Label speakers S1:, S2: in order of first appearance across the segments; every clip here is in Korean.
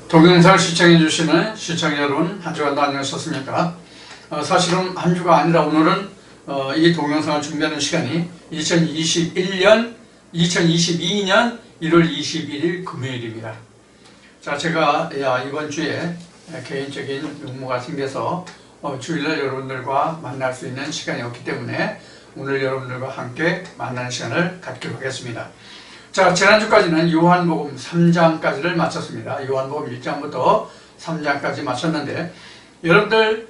S1: 동영상을 시청해 주시는 시청자 여러분, 한 주간도 안녕하셨습니까? 사실은 한 주가 아니라 오늘은 이 동영상을 준비하는 시간이 2022년 1월 21일 금요일입니다. 자, 제가 이번 주에 개인적인 용무가 생겨서 주일날 여러분들과 만날 수 있는 시간이 없기 때문에 오늘 여러분들과 함께 만나는 시간을 갖기로 하겠습니다. 자, 지난주까지는 요한복음 3장까지를 마쳤습니다. 요한복음 1장부터 3장까지 마쳤는데, 여러분들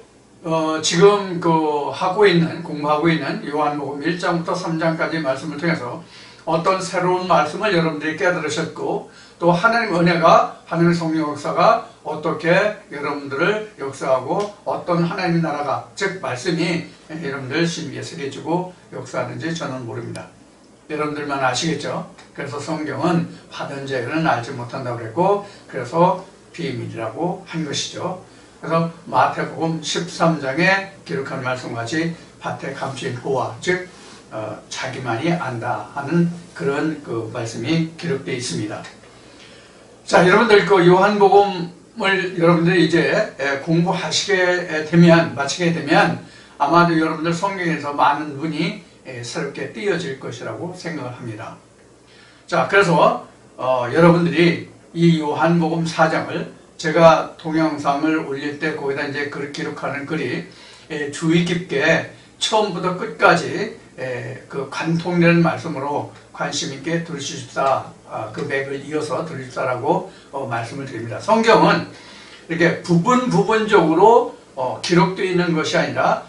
S1: 지금 공부하고 있는 요한복음 1장부터 3장까지 말씀을 통해서 어떤 새로운 말씀을 여러분들이 깨달으셨고, 또 하나님 은혜가, 하나님의 성령 역사가 어떻게 여러분들을 역사하고 어떤 하나님의 나라가, 즉 말씀이 여러분들 심기에 새겨지고 역사하는지 저는 모릅니다. 여러분들만 아시겠죠? 그래서 성경은 받은 자에게는 알지 못한다고 그랬고, 그래서 비밀이라고 한 것이죠. 그래서 마태복음 13장에 기록한 말씀같이 밭에 감추인 보화, 즉 자기만이 안다 하는 그런 말씀이 기록되어 있습니다. 자, 여러분들 요한복음을 여러분들이 이제 공부하시게 되면, 마치게 되면 아마도 여러분들 성경에서 많은 분이 새롭게 띄어질 것이라고 생각을 합니다. 자, 그래서 여러분들이 이 요한복음 4장을 제가 동영상을 올릴 때 거기다 이제 기록하는 글이 주의 깊게 처음부터 끝까지 관통되는 말씀으로 관심 있게 들으십사, 그 맥을 이어서 들으십사라고 말씀을 드립니다. 성경은 이렇게 부분적으로 기록되어 있는 것이 아니라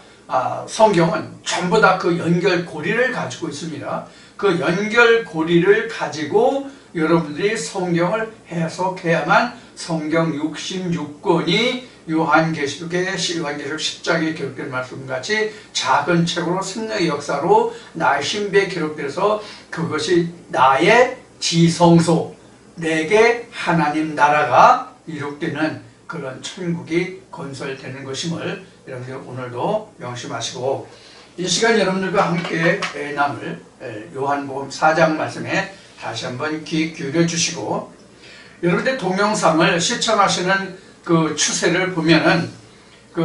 S1: 성경은 전부 다 그 연결고리를 가지고 있습니다. 그 연결고리를 가지고 여러분들이 성경을 해석해야만 성경 66권이 요한계시록 10장에 기록된 말씀같이 작은 책으로 생명의 역사로 나의 신비에 기록돼서 그것이 나의 지성소, 내게 하나님 나라가 이룩되는 그런 천국이 건설되는 것임을 여러분들 오늘도 명심하시고, 이 시간 여러분들과 함께 나눌 요한복음 4장 말씀에 다시 한번 귀 기울여 주시고, 여러분들 동영상을 시청하시는 그 추세를 보면은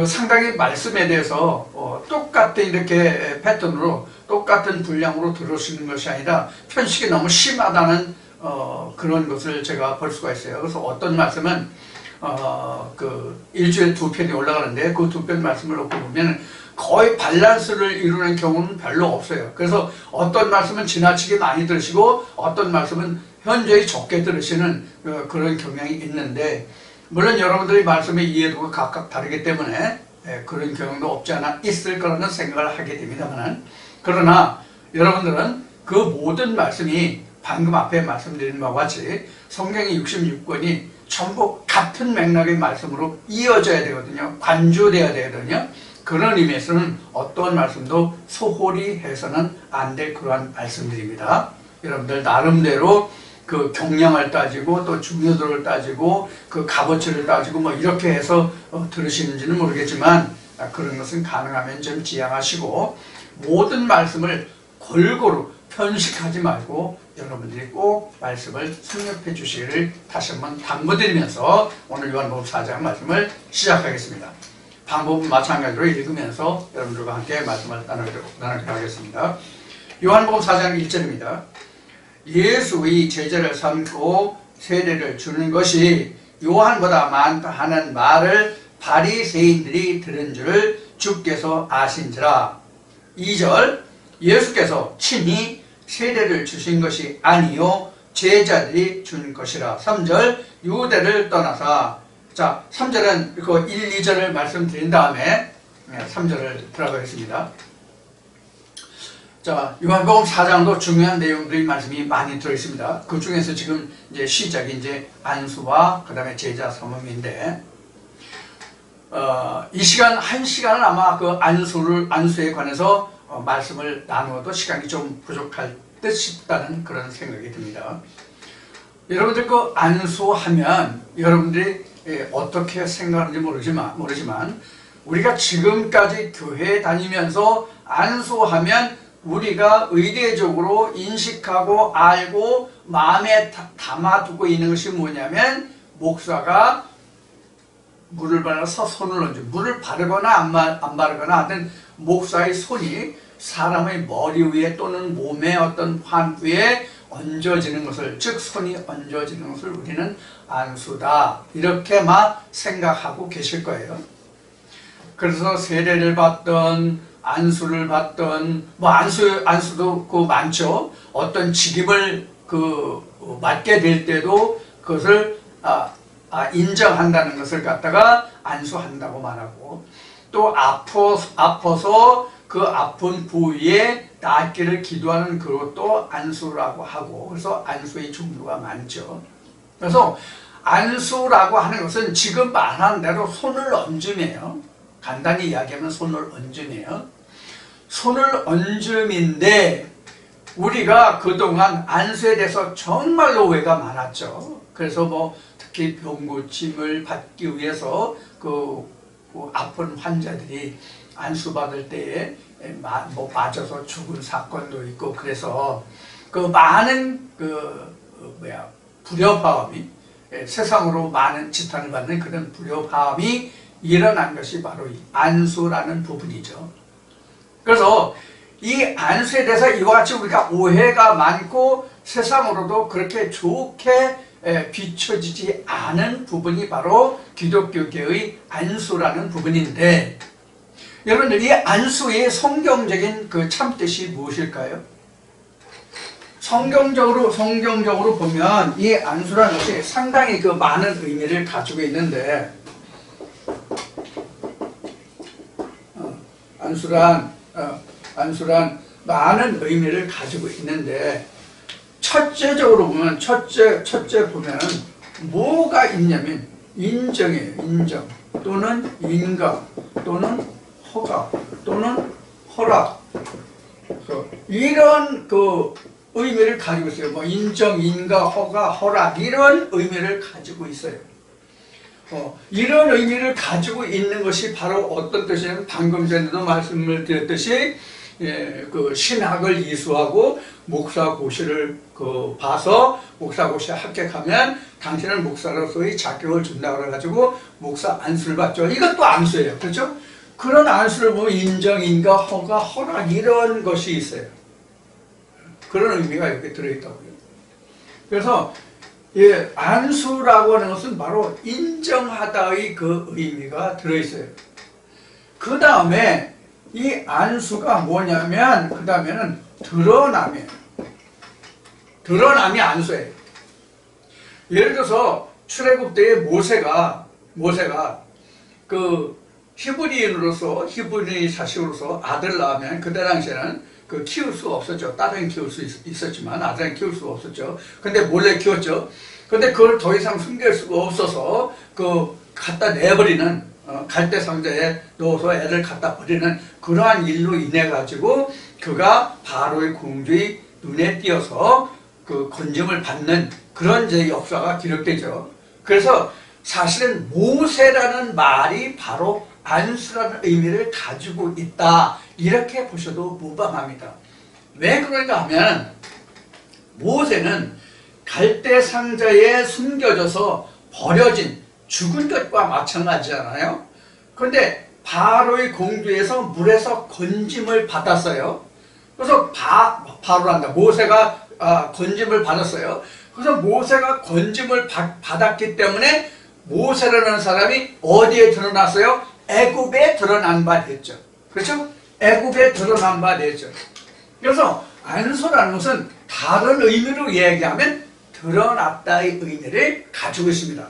S1: 상당히 말씀에 대해서 똑같은 이렇게 패턴으로 똑같은 분량으로 들으시는 것이 아니라 편식이 너무 심하다는 그런 것을 제가 볼 수가 있어요. 그래서 어떤 말씀은 일주일에 2편이 올라가는데 그 2편 말씀을 놓고 보면 거의 밸런스를 이루는 경우는 별로 없어요. 그래서 어떤 말씀은 지나치게 많이 들으시고 어떤 말씀은 현저히 적게 들으시는 그런 경향이 있는데, 물론 여러분들의 말씀의 이해도가 각각 다르기 때문에 그런 경향도 없지 않아 있을 거라는 생각을 하게 됩니다만, 그러나 여러분들은 그 모든 말씀이 방금 앞에 말씀드린 바와 같이 성경의 66권이 전부 같은 맥락의 말씀으로 이어져야 되거든요. 관주되어야 되거든요. 그런 의미에서는 어떤 말씀도 소홀히 해서는 안 될 그러한 말씀들입니다. 여러분들 나름대로 그 경량을 따지고 또 중요도를 따지고 그 값어치를 따지고 뭐 이렇게 해서 들으시는지는 모르겠지만, 그런 것은 가능하면 좀 지양하시고 모든 말씀을 골고루 편식하지 말고 여러분들이 꼭 말씀을 섭렵해 주시기를 다시 한번 당부드리면서 오늘 요한복음 4장 말씀을 시작하겠습니다. 방법은 마찬가지로 읽으면서 여러분들과 함께 말씀을 나누도록 하겠습니다. 요한복음 4장 1절입니다. 예수의 제자를 삼고 세례를 주는 것이 요한보다 많다 하는 말을 바리새인들이 들은 줄을 주께서 아신지라. 2절, 예수께서 친히 세례를 주신 것이 아니요 제자들이 준 것이라. 3절, 유대를 떠나사. 자, 3절은 1, 2절을 말씀드린 다음에 3절을 들어가겠습니다. 자, 요한복음 4장도 중요한 내용들이 말씀이 많이 들어있습니다. 그 중에서 지금 이제 시작이 이제 안수와 그 다음에 제자 삼음인데, 이 시간, 한 시간은 아마 그 안수에 관해서 말씀을 나누어도 시간이 좀 부족할 듯 싶다는 그런 생각이 듭니다. 여러분들 안수하면 여러분들이 어떻게 생각하는지 모르지만 우리가 지금까지 교회에 다니면서 안수하면 우리가 의례적으로 인식하고 알고 마음에 담아두고 있는 것이 뭐냐면, 목사가 물을 발라서 손을 얹어. 물을 바르거나 안 바르거나 하든 목사의 손이 사람의 머리 위에 또는 몸의 어떤 환부에 얹어지는 것을, 즉 손이 얹어지는 것을 우리는 안수다, 이렇게만 생각하고 계실 거예요. 그래서 세례를 받던 안수를 받던 뭐 안수도 그 많죠. 어떤 직임을 맡게 될 때도 그것을 인정한다는 것을 갖다가 안수한다고 말하고, 또 아파서 그 아픈 부위에 낫기를 기도하는 그것도 안수라고 하고, 그래서 안수의 종류가 많죠. 그래서 안수라고 하는 것은 지금 말한 대로 손을 얹음이에요. 간단히 이야기하면 손을 얹음이에요. 손을 얹음인데 우리가 그동안 안수에 대해서 정말로 오해가 많았죠. 그래서 뭐 특히 병고침을 받기 위해서 그 아픈 환자들이 안수받을 때에 뭐 맞아서 죽은 사건도 있고, 그래서 그 많은 불협화음이, 세상으로 많은 지탄을 받는 그런 불협화음이 일어난 것이 바로 이 안수라는 부분이죠. 그래서 이 안수에 대해서 이와 같이 우리가 오해가 많고 세상으로도 그렇게 좋게 비춰지지 않은 부분이 바로 기독교계의 안수라는 부분인데, 여러분들 이 안수의 성경적인 그 참뜻이 무엇일까요? 성경적으로 보면 이 안수라는 것이 상당히 그 많은 의미를 가지고 있는데, 안수란 많은 의미를 가지고 있는데, 첫째적으로 보면 뭐가 있냐면 인정이에요. 인정 또는 인가 또는 허가 또는 허락, 이런 그 의미를 가지고 있어요. 뭐 인정, 인가, 허가, 허락, 이런 의미를 가지고 있어요. 이런 의미를 가지고 있는 것이 바로 어떤 뜻이냐면, 방금 전에도 말씀을 드렸듯이 그 신학을 이수하고 목사고시를 봐서 목사고시에 합격하면 당신은 목사로서의 자격을 준다고 해가지고 목사 안수를 받죠. 이것도 안수예요. 그렇죠? 그런 안수를 보면 인정, 인가, 허가, 허락, 이런 것이 있어요. 그런 의미가 여기 들어있다고요. 그래서 안수라고 하는 것은 바로 인정하다의 그 의미가 들어있어요. 그 다음에 이 안수가 뭐냐면, 그 다음에는 드러남이에요. 드러남이 안수예요. 예를 들어서 출애굽 때에 모세가 그 히브리인으로서, 히브리 자식으로서 아들 낳으면, 그때 당시에는 키울 수 없었죠. 딸은 키울 수 있었지만 아들은 키울 수 없었죠. 근데 몰래 키웠죠. 근데 그걸 더 이상 숨길 수가 없어서 갖다 내버리는, 갈대 상자에 넣어서 애를 갖다 버리는 그러한 일로 인해 가지고 그가 바로의 공주의 눈에 띄어서 그 건짐을 받는 그런 역사가 기록되죠. 그래서 사실은 모세라는 말이 바로 안수라는 의미를 가지고 있다, 이렇게 보셔도 무방합니다. 왜 그런가 하면, 모세는 갈대 상자에 숨겨져서 버려진, 죽은 것과 마찬가지잖아요. 그런데 바로의 공주에서 물에서 건짐을 받았어요. 그래서 바로란다. 모세가 건짐을 받았어요. 그래서 모세가 건짐을 받았기 때문에 모세라는 사람이 어디에 드러났어요? 애굽에 드러난 바 됐죠. 그렇죠? 애굽에 드러난 바 됐죠. 그래서 안수라는 것은 다른 의미로 얘기하면 드러났다의 의미를 가지고 있습니다.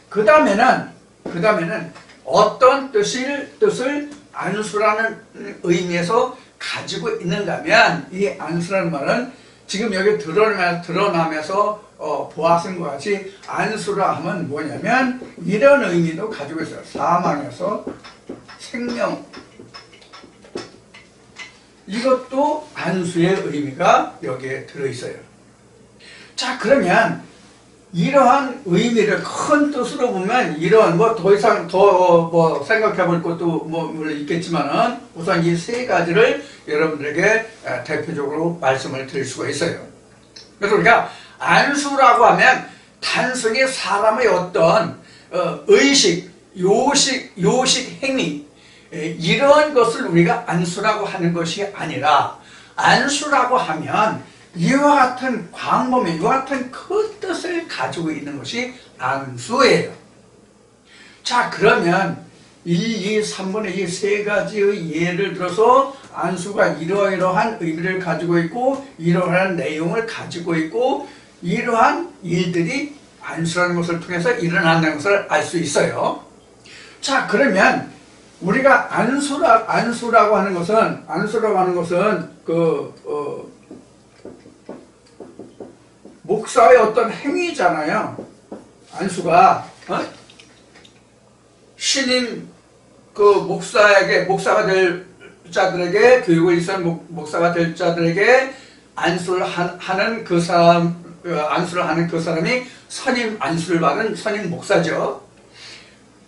S1: 그 다음에는 어떤 뜻을 안수라는 의미에서 가지고 있는가 하면, 이 안수라는 말은 지금 여기 드러나면서 보았은 것 같이 안수라 하면 뭐냐면 이런 의미도 가지고 있어요. 사망에서 생명, 이것도 안수의 의미가 여기에 들어있어요. 자, 그러면 이러한 의미를 큰 뜻으로 보면, 이런 더 이상 생각해 볼 것도 물론 있겠지만은, 우선 이 세 가지를 여러분들에게 대표적으로 말씀을 드릴 수가 있어요. 그래서 우리가 안수라고 하면 단순히 사람의 어떤 의식, 요식 행위, 이러한 것을 우리가 안수라고 하는 것이 아니라, 안수라고 하면 이와 같은 광범위, 이와 같은 큰 뜻을 가지고 있는 것이 안수예요. 자, 그러면 1, 2, 3분의 이 세 가지의 예를 들어서 안수가 이러이러한 의미를 가지고 있고 이러한 내용을 가지고 있고 이러한 일들이 안수라는 것을 통해서 일어난다는 것을 알 수 있어요. 자, 그러면 우리가 안수라고 하는 것은 목사의 어떤 행위잖아요. 안수가 신임 목사가 될 자들에게, 교육을 있는 목사가 될 자들에게 안수를 하는 그 사람이 선임 안수를 받은 선임 목사죠.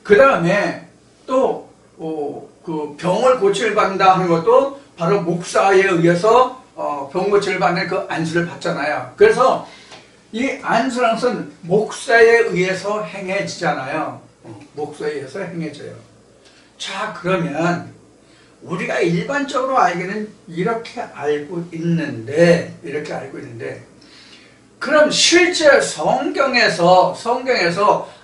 S1: 그 다음에 또 그 병을 고치를 받는다 하는 것도 바로 목사에 의해서 병 고치를 받는 그 안수를 받잖아요. 그래서 이 안수라는 것은 목사에 의해서 행해지잖아요. 목사에 의해서 행해져요. 자, 그러면 우리가 일반적으로 알기는 이렇게 알고 있는데 그럼 실제 성경에서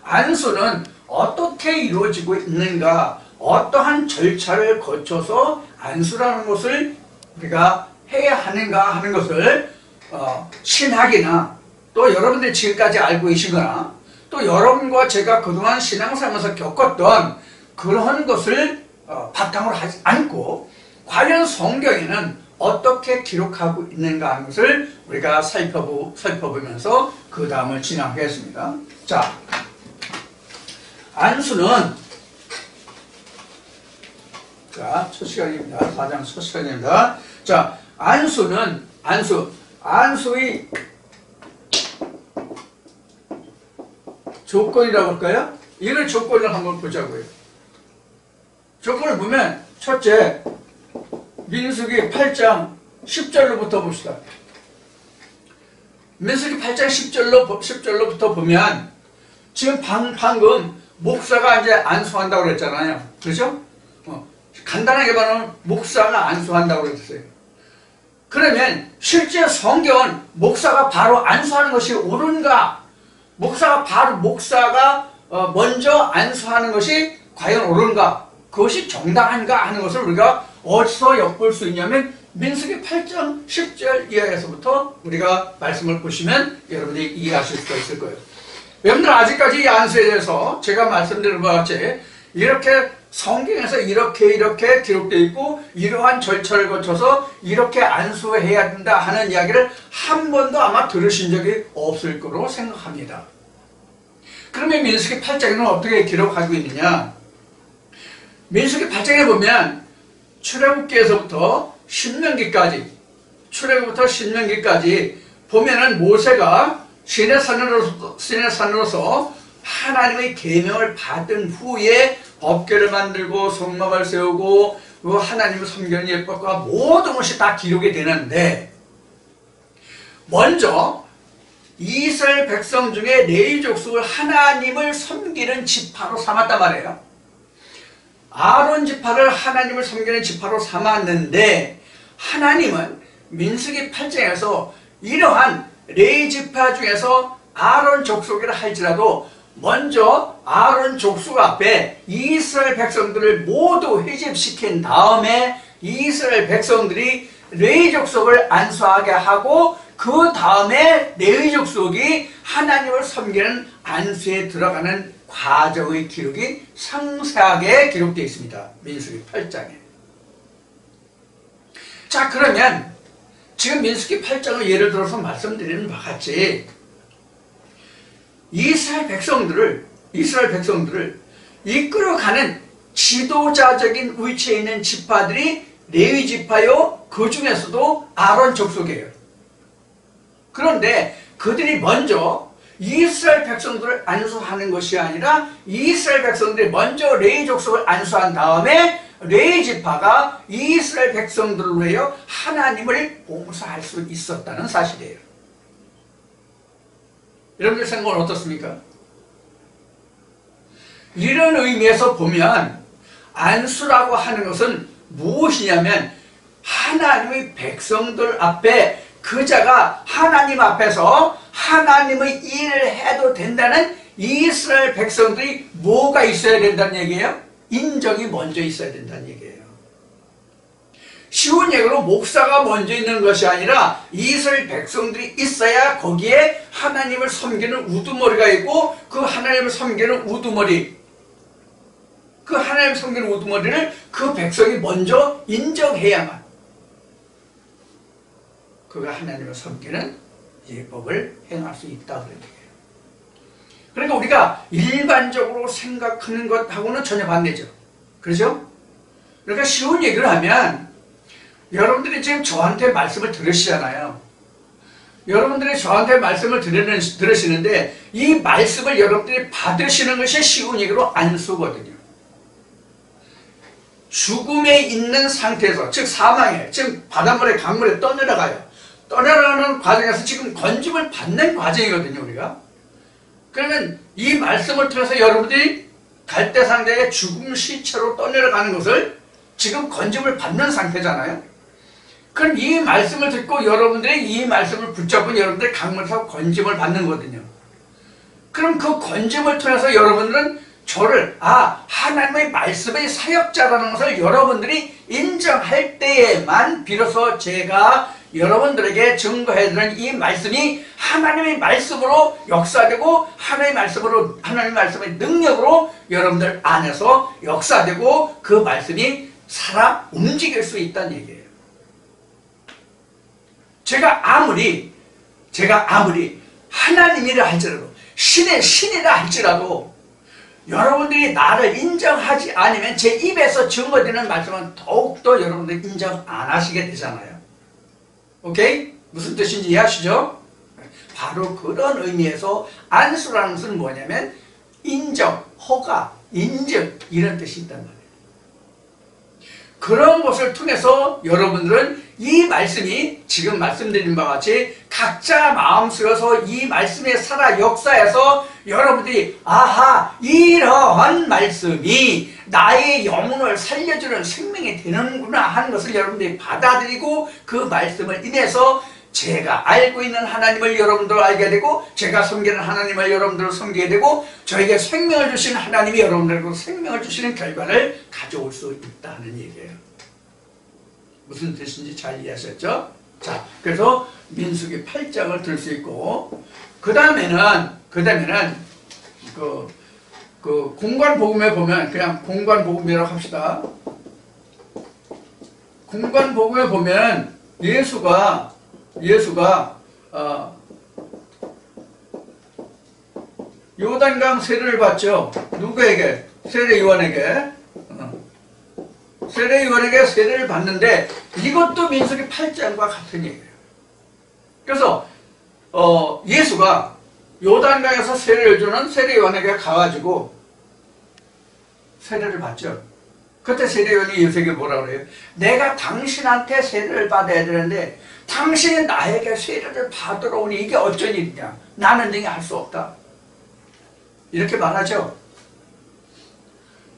S1: 안수는 어떻게 이루어지고 있는가, 어떠한 절차를 거쳐서 안수라는 것을 우리가 해야 하는가 하는 것을 신학이나 또 여러분들이 지금까지 알고 계시거나 또 여러분과 제가 그동안 신앙생활에서 겪었던 그런 것을 바탕으로 하지 않고 과연 성경에는 어떻게 기록하고 있는가 하는 것을 우리가 살펴보면서 그 다음을 진행하겠습니다. 자, 안수는 첫 시간입니다. 4장 첫 시간입니다. 자, 안수의 조건이라고 할까요? 이런 조건을 한번 보자고요. 조건을 보면 첫째, 민수기 8장 10절로부터 봅시다. 민수기 8장 10절로부터 보면 지금 방금 목사가 이제 안수한다고 그랬잖아요. 그렇죠? 간단하게 말하면 목사가 안수한다고 그랬어요. 그러면 실제 성경은 목사가 바로 안수하는 것이 옳은가? 목사가 먼저 안수하는 것이 과연 옳은가? 그것이 정당한가 하는 것을 우리가 어디서 엿볼 수 있냐면 민수기 8장 10절 이하에서부터 우리가 말씀을 보시면 여러분들이 이해하실 수가 있을 거예요. 여러분들 아직까지 이 안수에 대해서 제가 말씀드린 것 같이 이렇게 성경에서 이렇게 기록되어 있고 이러한 절차를 거쳐서 이렇게 안수해야 된다 하는 이야기를 한 번도 아마 들으신 적이 없을 거로 생각합니다. 그러면 민수기 8장에는 어떻게 기록하고 있느냐? 민수기 8장에 보면 출애굽기에서부터 신명기까지 보면은 모세가 시내산으로서 하나님의 계명을 받은 후에 법궤를 만들고 성막을 세우고 하나님을 섬기는 예법과 모든 것이 다 기록이 되는데 먼저 이스라엘 백성 중에 레위 족속을 하나님을 섬기는 지파로 삼았단 말이에요. 아론 지파를 하나님을 섬기는 지파로 삼았는데 하나님은 민수기 8장에서 이러한 레위 지파 중에서 아론 족속이라 할지라도 먼저 아론 족속 앞에 이스라엘 백성들을 모두 회집시킨 다음에 이스라엘 백성들이 레위 족속을 안수하게 하고 그 다음에 레위 족속이 하나님을 섬기는 안수에 들어가는 과정의 기록이 상세하게 기록되어 있습니다. 민수기 8장에. 자, 그러면 지금 민수기 8장을 예를 들어서 말씀드리는 바와 같이 이스라엘 백성들을 이끌어가는 지도자적인 위치에 있는 지파들이 레위 지파요, 그 중에서도 아론 족속이에요. 그런데 그들이 먼저 이스라엘 백성들을 안수하는 것이 아니라 이스라엘 백성들이 먼저 레위 족속을 안수한 다음에 레위 지파가 이스라엘 백성들을 위하여 하나님을 봉사할 수 있었다는 사실이에요. 여러분들 생각은 어떻습니까? 이런 의미에서 보면 안수라고 하는 것은 무엇이냐면 하나님의 백성들 앞에 그자가 하나님 앞에서 하나님의 일을 해도 된다는 이스라엘 백성들이 뭐가 있어야 된다는 얘기예요? 인정이 먼저 있어야 된다는 얘기예요. 쉬운 얘기로 목사가 먼저 있는 것이 아니라 이스라엘 백성들이 있어야 거기에 하나님을 섬기는 우두머리가 있고 그 하나님을 섬기는 우두머리, 그 하나님을 섬기는 우두머리를 그 백성이 먼저 인정해야만 그가 하나님을 섬기는 예법을 행할 수 있다 그런 얘기예요. 그러니까 우리가 일반적으로 생각하는 것하고는 전혀 반대죠. 그렇죠? 그러니까 쉬운 얘기를 하면 여러분들이 지금 저한테 말씀을 들으시잖아요. 여러분들이 저한테 말씀을 들으시는데 이 말씀을 여러분들이 받으시는 것이 쉬운 얘기로 안수거든요. 죽음에 있는 상태에서, 즉 사망에, 지금 바닷물에 강물에 떠내려가요. 떠내려가는 과정에서 지금 건짐을 받는 과정이거든요, 우리가. 그러면 이 말씀을 통해서 여러분들이 갈대상자의 죽음 시체로 떠내려가는 것을 지금 건짐을 받는 상태잖아요. 그럼 이 말씀을 듣고 여러분들이 이 말씀을 붙잡은 여러분들이 강물에서 건짐을 받는 거거든요. 그럼 그 건짐을 통해서 여러분들은 저를 하나님의 말씀의 사역자라는 것을 여러분들이 인정할 때에만 비로소 제가 여러분들에게 증거해드리는 이 말씀이 하나님의 말씀으로 역사되고 하나님의 말씀의 능력으로 여러분들 안에서 역사되고 그 말씀이 살아 움직일 수 있다는 얘기예요. 제가 아무리 하나님이라 할지라도 신이라 할지라도 여러분들이 나를 인정하지 않으면 제 입에서 증거되는 말씀은 더욱더 여러분들이 인정 안 하시게 되잖아요. 오케이? 무슨 뜻인지 이해하시죠? 바로 그런 의미에서 안수라는 것은 뭐냐면 인정, 허가, 인증 이런 뜻이 있단 말이에요. 그런 것을 통해서 여러분들은 이 말씀이 지금 말씀드린 바와 같이 각자 마음속에서 이 말씀에 살아 역사해서 여러분들이 이러한 말씀이 나의 영혼을 살려주는 생명이 되는구나 하는 것을 여러분들이 받아들이고 그 말씀을 인해서 제가 알고 있는 하나님을 여러분들 알게 되고 제가 섬기는 하나님을 여러분들을 섬기게 되고 저에게 생명을 주시는 하나님이 여러분들에게 생명을 주시는 결과를 가져올 수 있다는 얘기예요. 무슨 뜻인지 잘 이해하셨죠? 자, 그래서 민수기 8장을 들 수 있고 그 다음에는 그 공관복음에 보면 그냥 공관복음이라고 합시다. 공관복음에 보면 예수가 요단강 세례를 받죠. 누구에게? 세례요한에게. 세례요한에게 세례를 받는데 이것도 민수기 8장과 같은 얘기예요. 그래서 예수가 요단강에서 세례를 주는 세례요한에게 가가지고 세례를 받죠. 그때 세례요한이 예수에게 뭐라 그래요? 내가 당신한테 세례를 받아야 되는데 당신이 나에게 세례를 받으러 오니 이게 어쩐 일이냐? 나는 등에 할 수 없다. 이렇게 말하죠.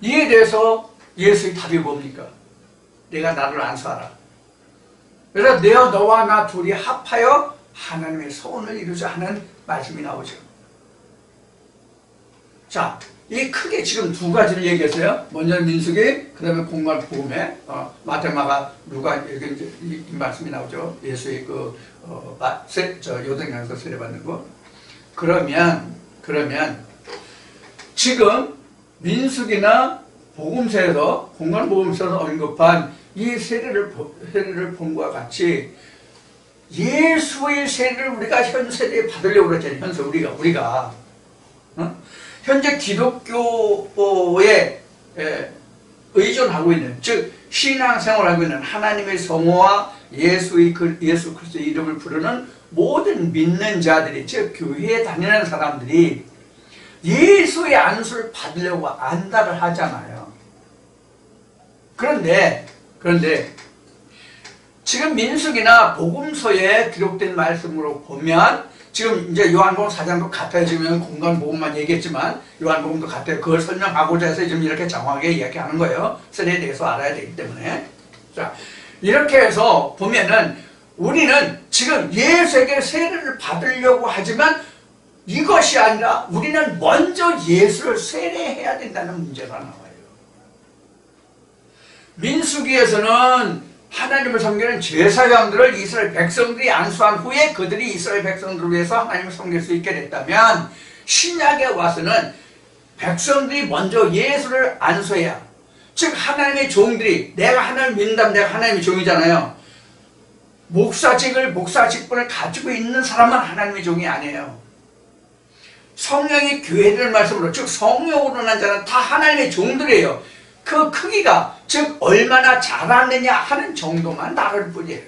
S1: 이에 대해서 예수의 답이 뭡니까? 내가 나를 안수하라. 그래서 너와 나 둘이 합하여 하나님의 소원을 이루자 하는 말씀이 나오죠. 자, 이 크게 지금 두 가지를 얘기했어요. 먼저 민수기, 그 다음에 공관복음에 마태, 마가, 누가 이렇게 이제 이 말씀이 나오죠. 예수의 요단강에서 세례받는 거. 그러면 지금 민수기나 복음서에서 공관복음서에서 언급한 이 세례를 본 것과 같이 예수의 세례를 우리가 현 세대에 받으려고 그랬잖아요. 현재 우리가 현재 기독교에 의존하고 있는, 즉 신앙생활을 하고 있는 하나님의 성호와 예수 그리스도의 이름을 부르는 모든 믿는 자들이, 즉 교회에 다니는 사람들이 예수의 안수를 받으려고 안달을 하잖아요. 그런데 지금 민수기나 복음서에 기록된 말씀으로 보면 지금 이제 요한복음 4장도 같아요. 지금 공간복음만 얘기했지만 요한복음도 같아요. 그걸 설명하고자 해서 지금 이렇게 정확하게 이야기하는 거예요. 세례에 대해서 알아야 되기 때문에. 자, 이렇게 해서 보면은 우리는 지금 예수에게 세례를 받으려고 하지만 이것이 아니라 우리는 먼저 예수를 세례해야 된다는 문제가 나와요. 민수기에서는 하나님을 섬기는 제사장들을 이스라엘 백성들이 안수한 후에 그들이 이스라엘 백성들을 위해서 하나님을 섬길 수 있게 됐다면 신약에 와서는 백성들이 먼저 예수를 안수해야, 즉 하나님의 종들이, 내가 하나님을 믿는다면 내가 하나님의 종이잖아요. 목사직분을 가지고 있는 사람은 하나님의 종이 아니에요. 성령이 교회를 말씀으로, 즉 성령으로 난 자는 다 하나님의 종들이에요. 그 크기가, 즉 얼마나 잘하느냐 하는 정도만 다를 뿐이에요.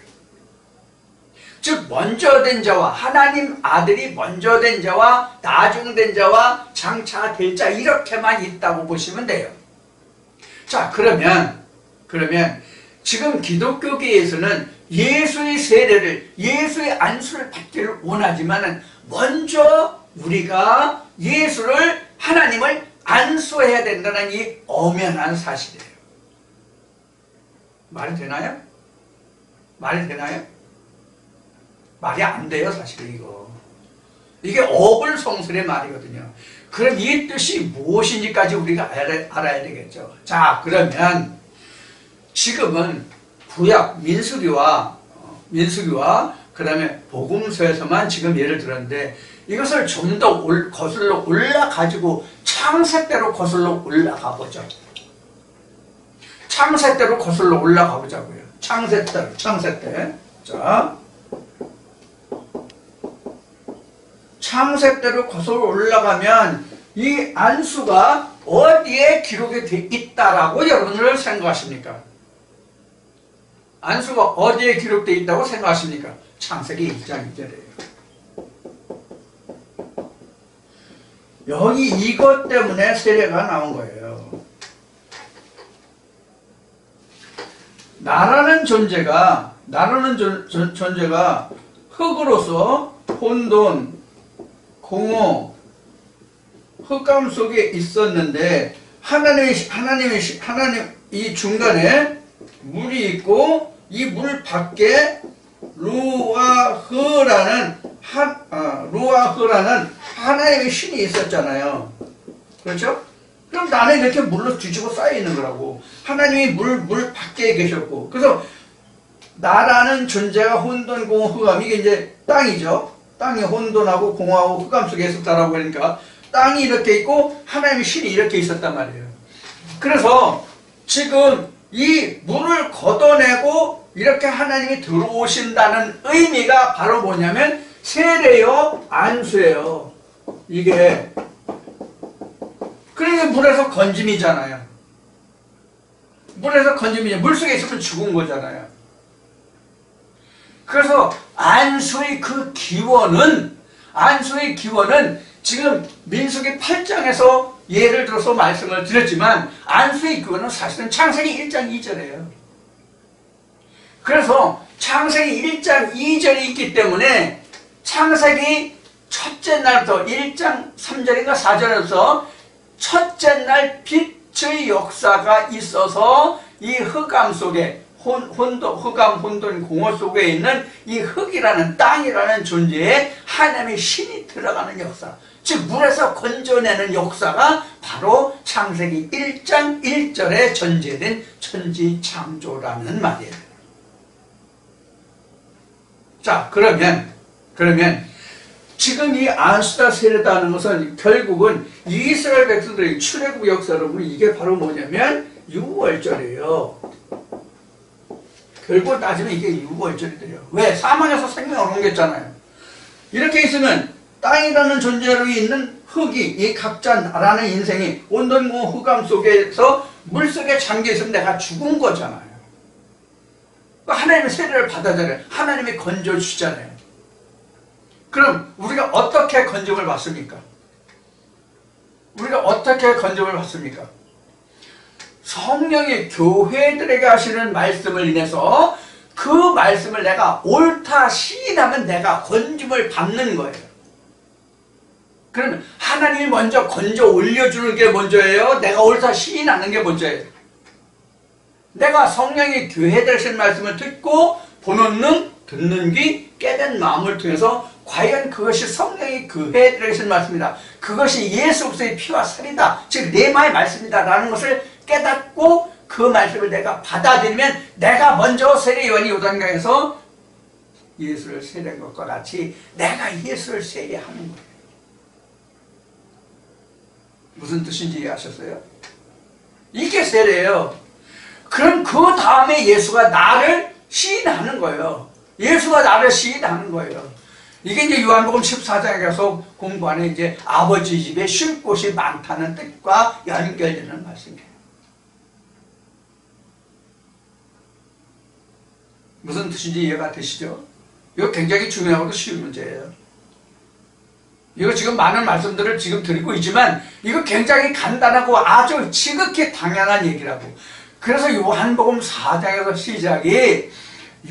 S1: 즉 먼저 된 자와, 하나님 아들이 먼저 된 자와 나중된 자와 장차 될 자, 이렇게만 있다고 보시면 돼요. 자, 그러면 지금 기독교계에서는 예수의 세례를, 예수의 안수를 받기를 원하지만 먼저 우리가 예수를, 하나님을 안수해야 된다는 이 엄연한 사실이에요. 말이 되나요? 말이 되나요? 말이 안 돼요, 사실 이거. 이게 어불성설의 말이거든요. 그럼 이 뜻이 무엇인지까지 우리가 알아야 되겠죠. 자, 그러면 지금은 구약 민수기와 그 다음에 복음서에서만 지금 예를 들었는데, 이것을 좀 더 거슬러 올라가지고 창세대로 거슬러 올라가 보죠. 창세대로 거슬러 올라가 보자고요. 창세대. 자, 창세대로 거슬러 올라가면 이 안수가 어디에 기록이 돼 있다라고 여러분들 생각하십니까? 안수가 어디에 기록되어 있다고 생각하십니까? 창세기 1장 2절이에요. 여기 이것 때문에 세례가 나온 거예요. 나라는 존재가 흙으로서 혼돈, 공허, 흑암 속에 있었는데 하나님 이 중간에 물이 있고 이 물 밖에 루아흐라는 하나님의 신이 있었잖아요. 그렇죠? 그럼 나는 이렇게 물로 뒤집어 쌓여 있는 거라고. 하나님이 물 밖에 계셨고, 그래서 나라는 존재가 혼돈, 공허, 흑암, 이게 이제 땅이죠. 땅이 혼돈하고 공허하고 흑암 속에 있었다라고 하니까 땅이 이렇게 있고 하나님의 신이 이렇게 있었단 말이에요. 그래서 지금 이 물을 걷어내고 이렇게 하나님이 들어오신다는 의미가 바로 뭐냐면 세례요, 안수예요. 이게 그러니까 물에서 건짐이잖아요. 물에서 건짐이죠. 물속에 있으면 죽은 거잖아요. 그래서 안수의 기원은 지금 민수기 8장에서 예를 들어서 말씀을 드렸지만 안수의 기원은 사실은 창세기 1장 2절이에요. 그래서 창세기 1장 2절이 있기 때문에 창세기 첫째 날부터 1장 3절인가 4절에서 첫째 날 빛의 역사가 있어서 이 흑암 속에 흑암, 혼돈, 공허 속에 있는 이 흙이라는 땅이라는 존재에 하나님의 신이 들어가는 역사, 즉 물에서 건져내는 역사가 바로 창세기 1장 1절에 전제된 천지창조라는 말이에요. 자, 그러면 지금 이 안수다 세례다 하는 것은 결국은 이스라엘 백성들의 출애굽 역사로 보면 이게 바로 뭐냐면 유월절이에요. 결국 따지면 이게 유월절이래요. 왜? 사망에서 생명을 옮겼잖아요. 이렇게 있으면 땅이라는 존재로 있는 흙이, 이 각자 나라는 인생이 온돈공허 흑암 속에서 물속에 잠겨있으면 내가 죽은 거잖아요. 하나님의 세례를 받아잖아요. 하나님이 건져주시잖아요. 그럼 우리가 어떻게 건짐을 받습니까? 성령이 교회들에게 하시는 말씀을 인해서 그 말씀을 내가 옳다 시인하면 내가 건짐을 받는 거예요. 그러면 하나님이 먼저 건져 올려주는 게 먼저예요? 내가 옳다 시인하는 게 먼저예요? 내가 성령이 교회 되신 말씀을 듣고 보는 눈, 듣는 귀, 깨닫는 마음을 통해서 과연 그것이 성령이 교회 되신 말씀이다. 그것이 예수 그리스도의 피와 살이다. 즉 레마의 말씀이다 라는 것을 깨닫고 그 말씀을 내가 받아들이면 내가 먼저 세례 요한이 요단강에서 예수를 세례한 것과 같이 내가 예수를 세례하는 거예요. 무슨 뜻인지 이해하셨어요? 이게 세례예요. 그럼 그 다음에 예수가 나를 시인하는 거예요. 예수가 나를 시인하는 거예요. 이게 이제 요한복음 14장에 가서 공부하는 이제 아버지 집에 쉴 곳이 많다는 뜻과 연결되는 말씀이에요. 무슨 뜻인지 이해가 되시죠? 이거 굉장히 중요하고 쉬운 문제예요. 이거 지금 많은 말씀들을 지금 드리고 있지만 이거 굉장히 간단하고 아주 지극히 당연한 얘기라고. 그래서 요한복음 4장에서 시작이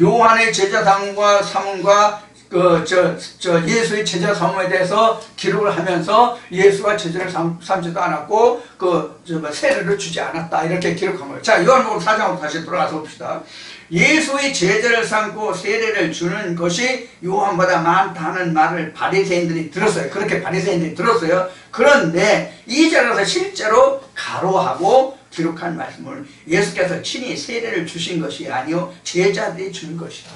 S1: 요한의 제자 상과 사문과 예수의 제자 사문에 대해서 기록을 하면서 예수가 제자를 삼지도 않았고 세례를 주지 않았다 이렇게 기록한 거예요. 자, 요한복음 4장으로 다시 돌아가서 봅시다. 예수의 제자를 삼고 세례를 주는 것이 요한보다 많다는 말을 바리새인들이 들었어요. 그렇게 바리새인들이 들었어요. 그런데 이 절에서 실제로 가로하고 기록한 말씀을 예수께서 친히 세례를 주신 것이 아니요 제자들이 준 것이다.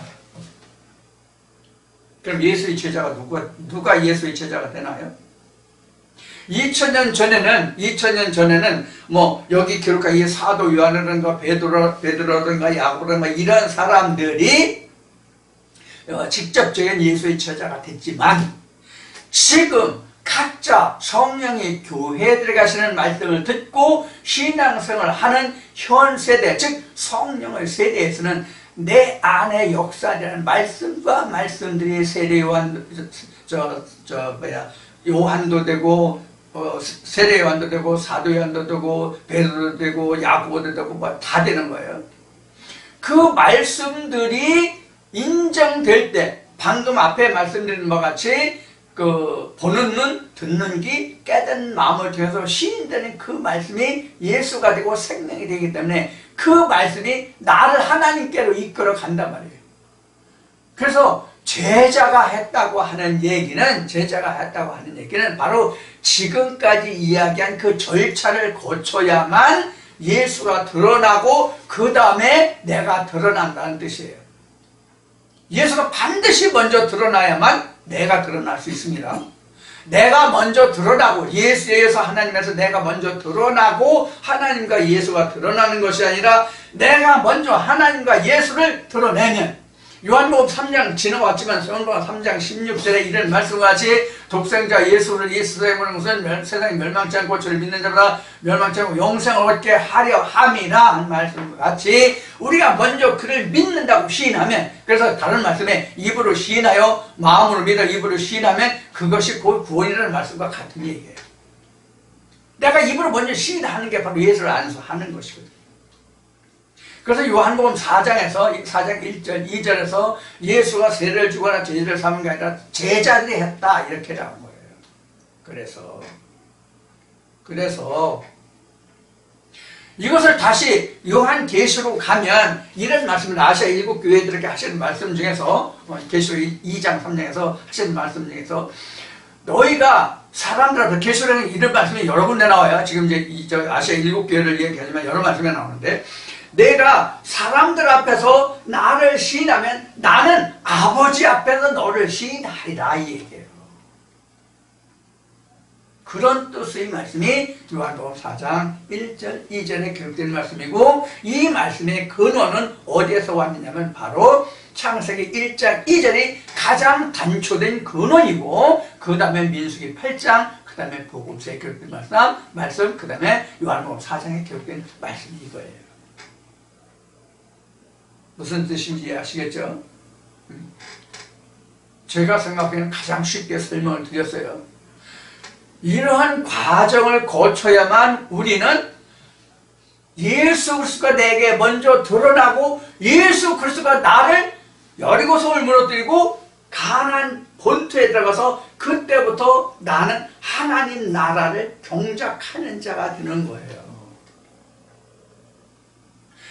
S1: 그럼 예수의 제자가 누가 예수의 제자가 되나요? 2000년 전에는 뭐 여기 기록한 이 사도 요한이라든가 베드로라든가 야고보라든가 이런 사람들이 직접적인 예수의 제자가 됐지만 지금 각자 성령이 교회에 들어가시는 말씀을 듣고 신앙생활을 하는 현 세대, 즉 성령의 세대에서는 내 안에 역사라는 말씀과 말씀들이 세례 요한 요한도 되고 세례 요한도 되고 사도 요한도 되고 베드로도 되고 야고보도 되고 뭐 다 되는 거예요. 그 말씀들이 인정될 때 방금 앞에 말씀드린 것 같이 보는 눈, 듣는 귀, 깨닫는 마음을 통해서 시인되는 그 말씀이 예수가 되고 생명이 되기 때문에 그 말씀이 나를 하나님께로 이끌어 간단 말이에요. 그래서 제자가 했다고 하는 얘기는 바로 지금까지 이야기한 그 절차를 거쳐야만 예수가 드러나고 그 다음에 내가 드러난다는 뜻이에요. 예수가 반드시 먼저 드러나야만 내가 드러날 수 있습니다. 내가 먼저 드러나고 예수에 의해서 하나님에서 내가 먼저 드러나고 하나님과 예수가 드러나는 것이 아니라 내가 먼저 하나님과 예수를 드러내면 요한복음 3장 지나왔지만 요한복음 3장 16절에 이런 말씀과 같이 독생자 예수를 예수님을 것은 세상이 멸망치 않고 저를 믿는 자보다 멸망치 않고 영생을 얻게 하려 함이라 한 말씀과 같이 우리가 먼저 그를 믿는다고 시인하면, 그래서 다른 말씀에 입으로 시인하여 마음으로 믿어 입으로 시인하면 그것이 곧 구원이라는 말씀과 같은 얘기예요. 내가 입으로 먼저 시인하는 게 바로 예수를 안에서 하는 것이거든요. 그래서 요한복음 4장에서 4장 1절 2절에서 예수가 세례를 주거나 제자를 삼은 게 아니라 제자들이 했다 이렇게 나온 거예요. 그래서 이것을 다시 요한계시록 가면 이런 말씀을 아시아 일곱 교회들에게 하시는 말씀 중에서 계시록 2장 3장에서 하시는 말씀 중에서 너희가 사람들 앞에 계시록에는 이런 말씀이 여러 군데 나와요. 지금 이제 아시아 일곱 교회를 얘기하지만 여러 말씀이 나오는데 내가 사람들 앞에서 나를 시인하면 나는 아버지 앞에서 너를 시인하리라 이 얘기예요. 그런 뜻의 말씀이 요한복음 4장 1절 2절에 기록된 말씀이고 이 말씀의 근원은 어디에서 왔느냐면 바로 창세기 1장 2절이 가장 단초된 근원이고 그 다음에 민수기 8장 그 다음에 복음서에 기록된 말씀 그 다음에 요한복음 4장에 기록된 말씀이 이거예요. 무슨 뜻인지 아시겠죠? 제가 생각하기에는 가장 쉽게 설명을 드렸어요. 이러한 과정을 거쳐야만 우리는 예수 그리스도가 내게 먼저 드러나고 예수 그리스도가 나를 여리고성을 무너뜨리고 가나안 본토에 들어가서 그때부터 나는 하나님 나라를 경작하는 자가 되는 거예요.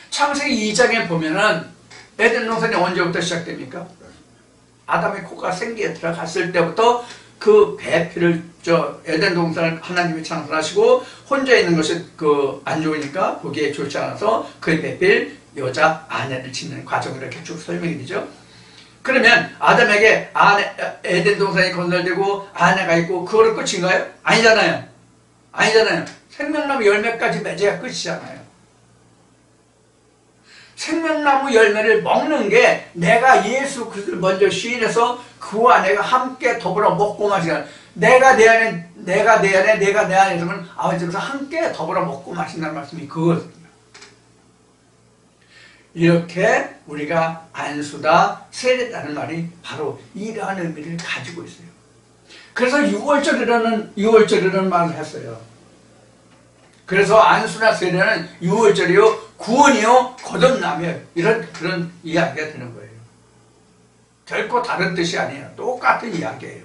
S1: 창세기 2장에 보면은 에덴 동산이 언제부터 시작됩니까? 아담의 코가 생기에 들어갔을 때부터 그 배필을 에덴 동산을 하나님이 창설하시고 혼자 있는 것이 안 좋으니까 보기에 좋지 않아서 그 배필 여자 아내를 짓는 과정을 이렇게 쭉 설명이 되죠. 그러면 아담에게 에덴 동산이 건설되고 아내가 있고 그거로 끝인가요? 아니잖아요. 아니잖아요. 생명나무 열매까지 맺어야 끝이잖아요. 생명나무 열매를 먹는 게 내가 예수 그리스도를 먼저 시인해서 그와 내가 함께 더불어 먹고 마시는, 내가 내 안에 내가 내 안에 있으면 아버지로서 함께 더불어 먹고 마신다는 말씀이 그것입니다. 이렇게 우리가 안수다 세례다는 말이 바로 이러한 의미를 가지고 있어요. 그래서 유월절이라는 말을 했어요. 그래서 안수나 세례는 유월절이요, 구원이요, 거듭남이요, 그런 이야기가 되는 거예요. 결코 다른 뜻이 아니에요. 똑같은 이야기예요.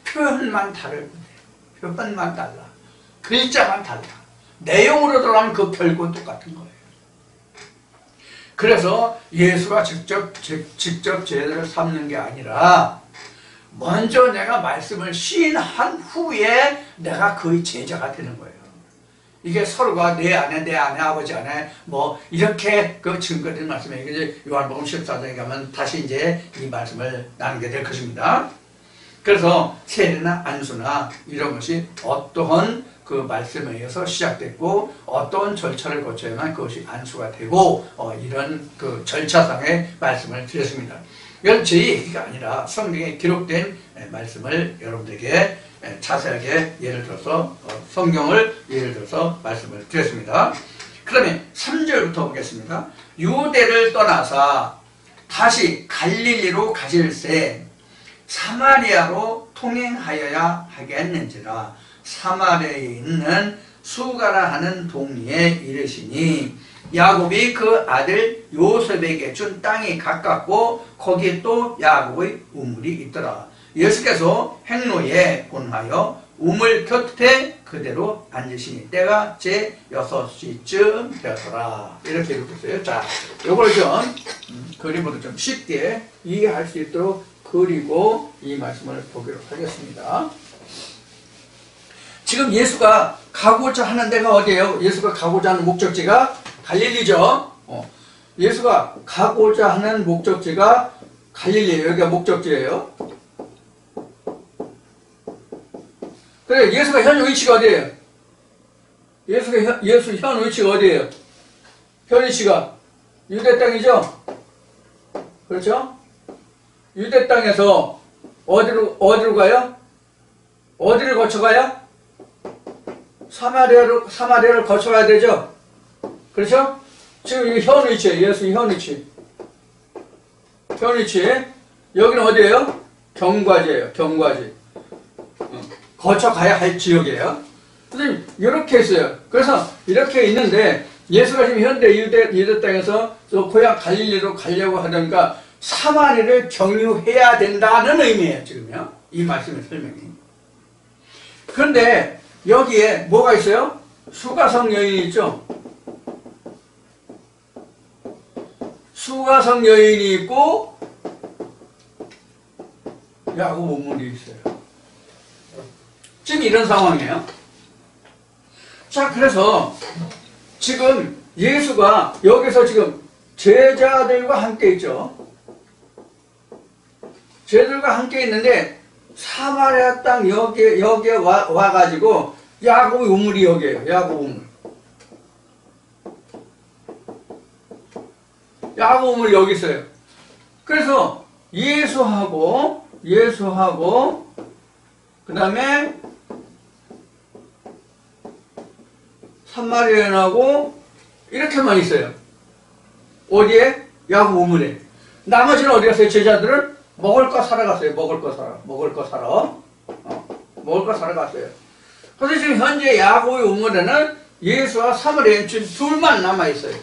S1: 표현만 다를 뿐이에요. 표현만 달라. 글자만 달라. 내용으로 들어가면 그 결국은 똑같은 거예요. 그래서 예수가 직접 제자를 삼는 게 아니라 먼저 내가 말씀을 시인한 후에 내가 그의 제자가 되는 거예요. 이게 서로가 내 안에 아버지 안에 이렇게 그 증거된 말씀이에요. 이제 요한복음 14장에 가면 다시 이제 이 말씀을 나누게 될 것입니다. 그래서 세례나 안수나 이런 것이 어떠한 그 말씀에 의해서 시작됐고 어떤 절차를 거쳐야만 그것이 안수가 되고 이런 그 절차상의 말씀을 드렸습니다. 이건 제 얘기가 아니라 성경에 기록된 말씀을 여러분들에게 자세하게 예를 들어서 성경을 예를 들어서 말씀을 드렸습니다. 그러면 3절부터 보겠습니다. 유대를 떠나사 다시 갈릴리로 가실새 사마리아로 통행하여야 하겠는지라 사마리아에 있는 수가라 하는 동리에 이르시니 야곱이 그 아들 요셉에게 준 땅이 가깝고 거기에 또 야곱의 우물이 있더라. 예수께서 행로에 본하여 우물 곁에 그대로 앉으시니 때가 제 6시쯤 되었더라. 이렇게 읽었어요. 자, 요걸 좀 그림으로 좀 쉽게 이해할 수 있도록 그리고 이 말씀을 보도록 하겠습니다. 지금 예수가 가고자 하는 데가 어디예요? 예수가 가고자 하는 목적지가 갈릴리죠. 예수가 가고자 하는 목적지가 갈릴리예요. 여기가 목적지예요. 그래, 예수가 현 위치가 어디예요? 예수 현 위치가 어디예요? 현 위치가 유대 땅이죠? 그렇죠? 유대 땅에서 어디로 가요? 어디를 거쳐가요? 사마리아를 거쳐가야 되죠? 그렇죠? 지금 이 현 위치예요. 예수 현 위치. 현 위치. 여기는 어디예요? 경과지예요. 경과지. 거쳐가야 할 지역이에요. 선생님, 이렇게 있어요. 그래서 이렇게 있는데 예수가 지금 현대 유대 땅에서 저 고향 갈릴리로 가려고 하니까 사마리를 경유해야 된다는 의미예요. 지금요. 이 말씀의 설명이. 그런데 여기에 뭐가 있어요? 수가성 여인이 있죠. 수가성 여인이 있고 야곱 우물이 있어요. 지금 이런 상황이에요. 자, 그래서 지금 예수가 여기서 지금 제자들과 함께 있죠. 제자들과 함께 있는데 사마리아 땅 여기에 와가지고 야곱 우물이 여기에요. 야곱 우물. 야곱 우물 여기 있어요. 그래서 예수하고 그 다음에 산마리아인하고 이렇게만 있어요. 어디에? 야곱 우물에. 나머지는 어디 갔어요? 제자들은 먹을 거 사러 갔어요. 먹을 거 사러 갔어요. 그래서 지금 현재 야곱의 우물에는 예수와 사마리아인 둘만 남아 있어요.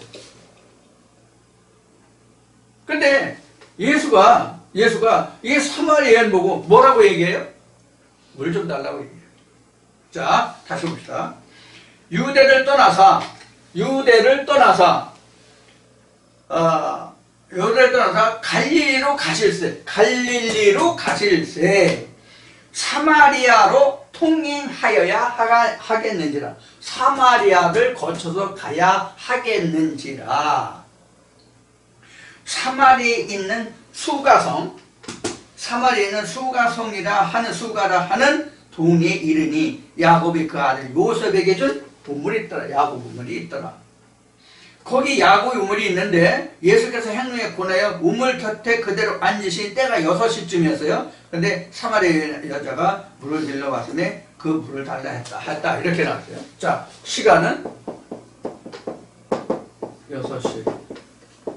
S1: 근데 예수가 예수가 이 사마리아인 보고 뭐라고 얘기해요? 물 좀 달라고 얘기해요. 자, 다시 봅시다. 유대를 떠나서 갈릴리로 가실새 사마리아로 통행하여야 하겠는지라. 사마리아를 거쳐서 가야 하겠는지라. 사마리아에 있는 수가성이라 하는 동네에 이르니 야곱이 그 아들 요셉에게 준 우물이 있더라. 야곱 우물이 있더라. 거기 야곱 우물이 있는데 예수께서 행로에 권하여 우물 곁에 그대로 앉으신 때가 6시쯤이었어요. 근데 사마리아 여자가 물을 들러 왔으니 그 물을 달라 했다. 이렇게 나왔어요. 자, 시간은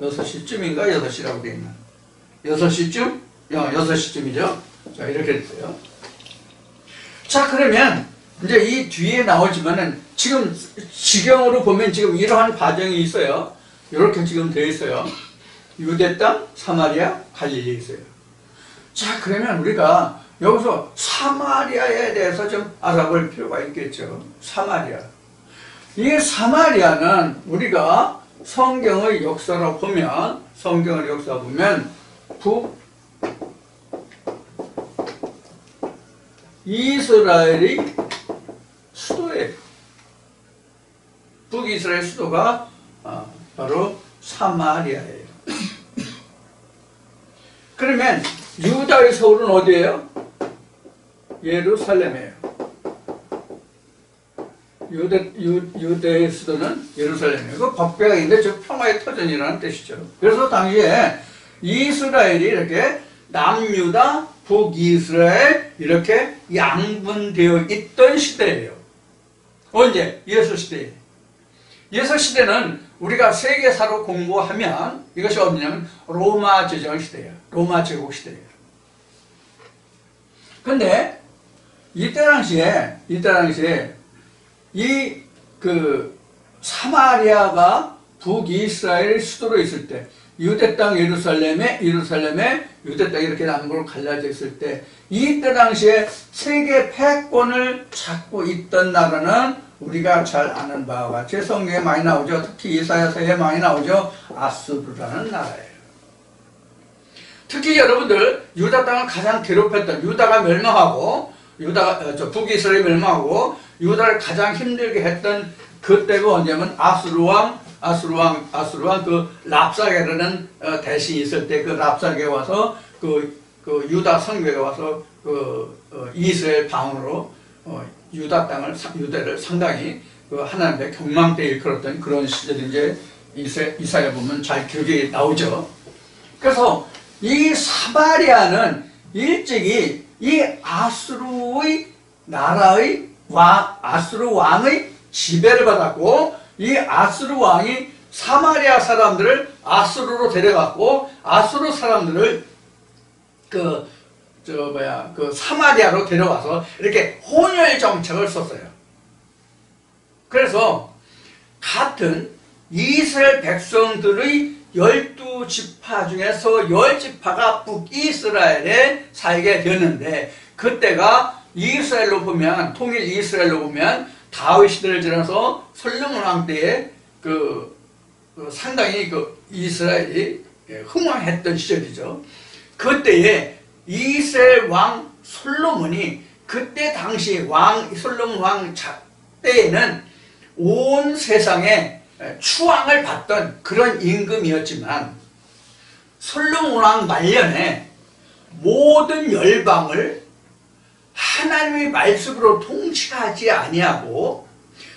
S1: 6시쯤인가 6시라고 되어 있나? 6시쯤? 6시쯤이죠. 자, 이렇게 됐어요. 자, 그러면 이제 이 뒤에 나오지만은 지금 지경으로 보면 지금 이러한 과정이 있어요. 이렇게 지금 되어 있어요. 유대 땅, 사마리아, 갈릴리에 있어요. 자, 그러면 우리가 여기서 사마리아에 대해서 좀 알아볼 필요가 있겠죠. 사마리아. 이 사마리아는 우리가 성경의 역사로 보면, 이스라엘의 수도예요. 북이스라엘 수도가 바로 사마리아예요. 그러면 유다의 서울은 어디예요? 예루살렘이에요. 유대의 수도는 예루살렘이에요. 그 법궤가 있는데 저 평화의 터전이라는 뜻이죠. 그래서 당시에 이스라엘이 이렇게 남유다, 북이스라엘 이렇게 양분되어 있던 시대예요. 언제? 예수 시대에. 예수 시대는 우리가 세계사로 공부하면 이것이 어디냐면 로마 제정 시대예요. 로마 제국 시대예요. 근데 이때 당시에 사마리아가 북이스라엘 수도로 있을 때 유대 땅 예루살렘에 유대 땅이 이렇게 남북으로 갈라져 있을 때 이때 당시에 세계 패권을 잡고 있던 나라는 우리가 잘 아는 바와 같이 성경에 많이 나오죠. 특히 이사야서에 많이 나오죠. 아수르라는 나라예요. 특히 여러분들 유다 땅을 가장 괴롭혔던 북이스라엘이 멸망하고 유다를 가장 힘들게 했던 그때가 언제면 아수르왕 그 랍사게라는 대신이 있을 때 그 랍사게 와서 그 유다 성벽에 와서 이스라엘 방으로 유대를 상당히 하나님의 경망대에 일컬었던 그런 시절이 이제 이사야 보면 잘 기억이 나오죠. 그래서 이 사마리아는 일찍이 이 아수르의 나라의 아수르 왕의 지배를 받았고 이 아수르 왕이 사마리아 사람들을 아수르로 데려갔고 아수르 사람들을 사마리아로 데려와서 이렇게 혼혈 정책을 썼어요. 그래서 같은 이스라엘 백성들의 12지파 중에서 10지파가 북이스라엘에 살게 되었는데 그때가 이스라엘로 보면 통일 이스라엘로 보면 다윗 시대를 지나서 솔로몬 왕 때에 상당히 이스라엘이 흥왕했던 시절이죠. 그때에 이스라엘 왕 솔로몬이 그때 당시 솔로몬 왕 때에는 온 세상에 추앙을 받던 그런 임금이었지만 솔로몬 왕 말년에 모든 열방을 하나님의 말씀으로 통치하지 아니하고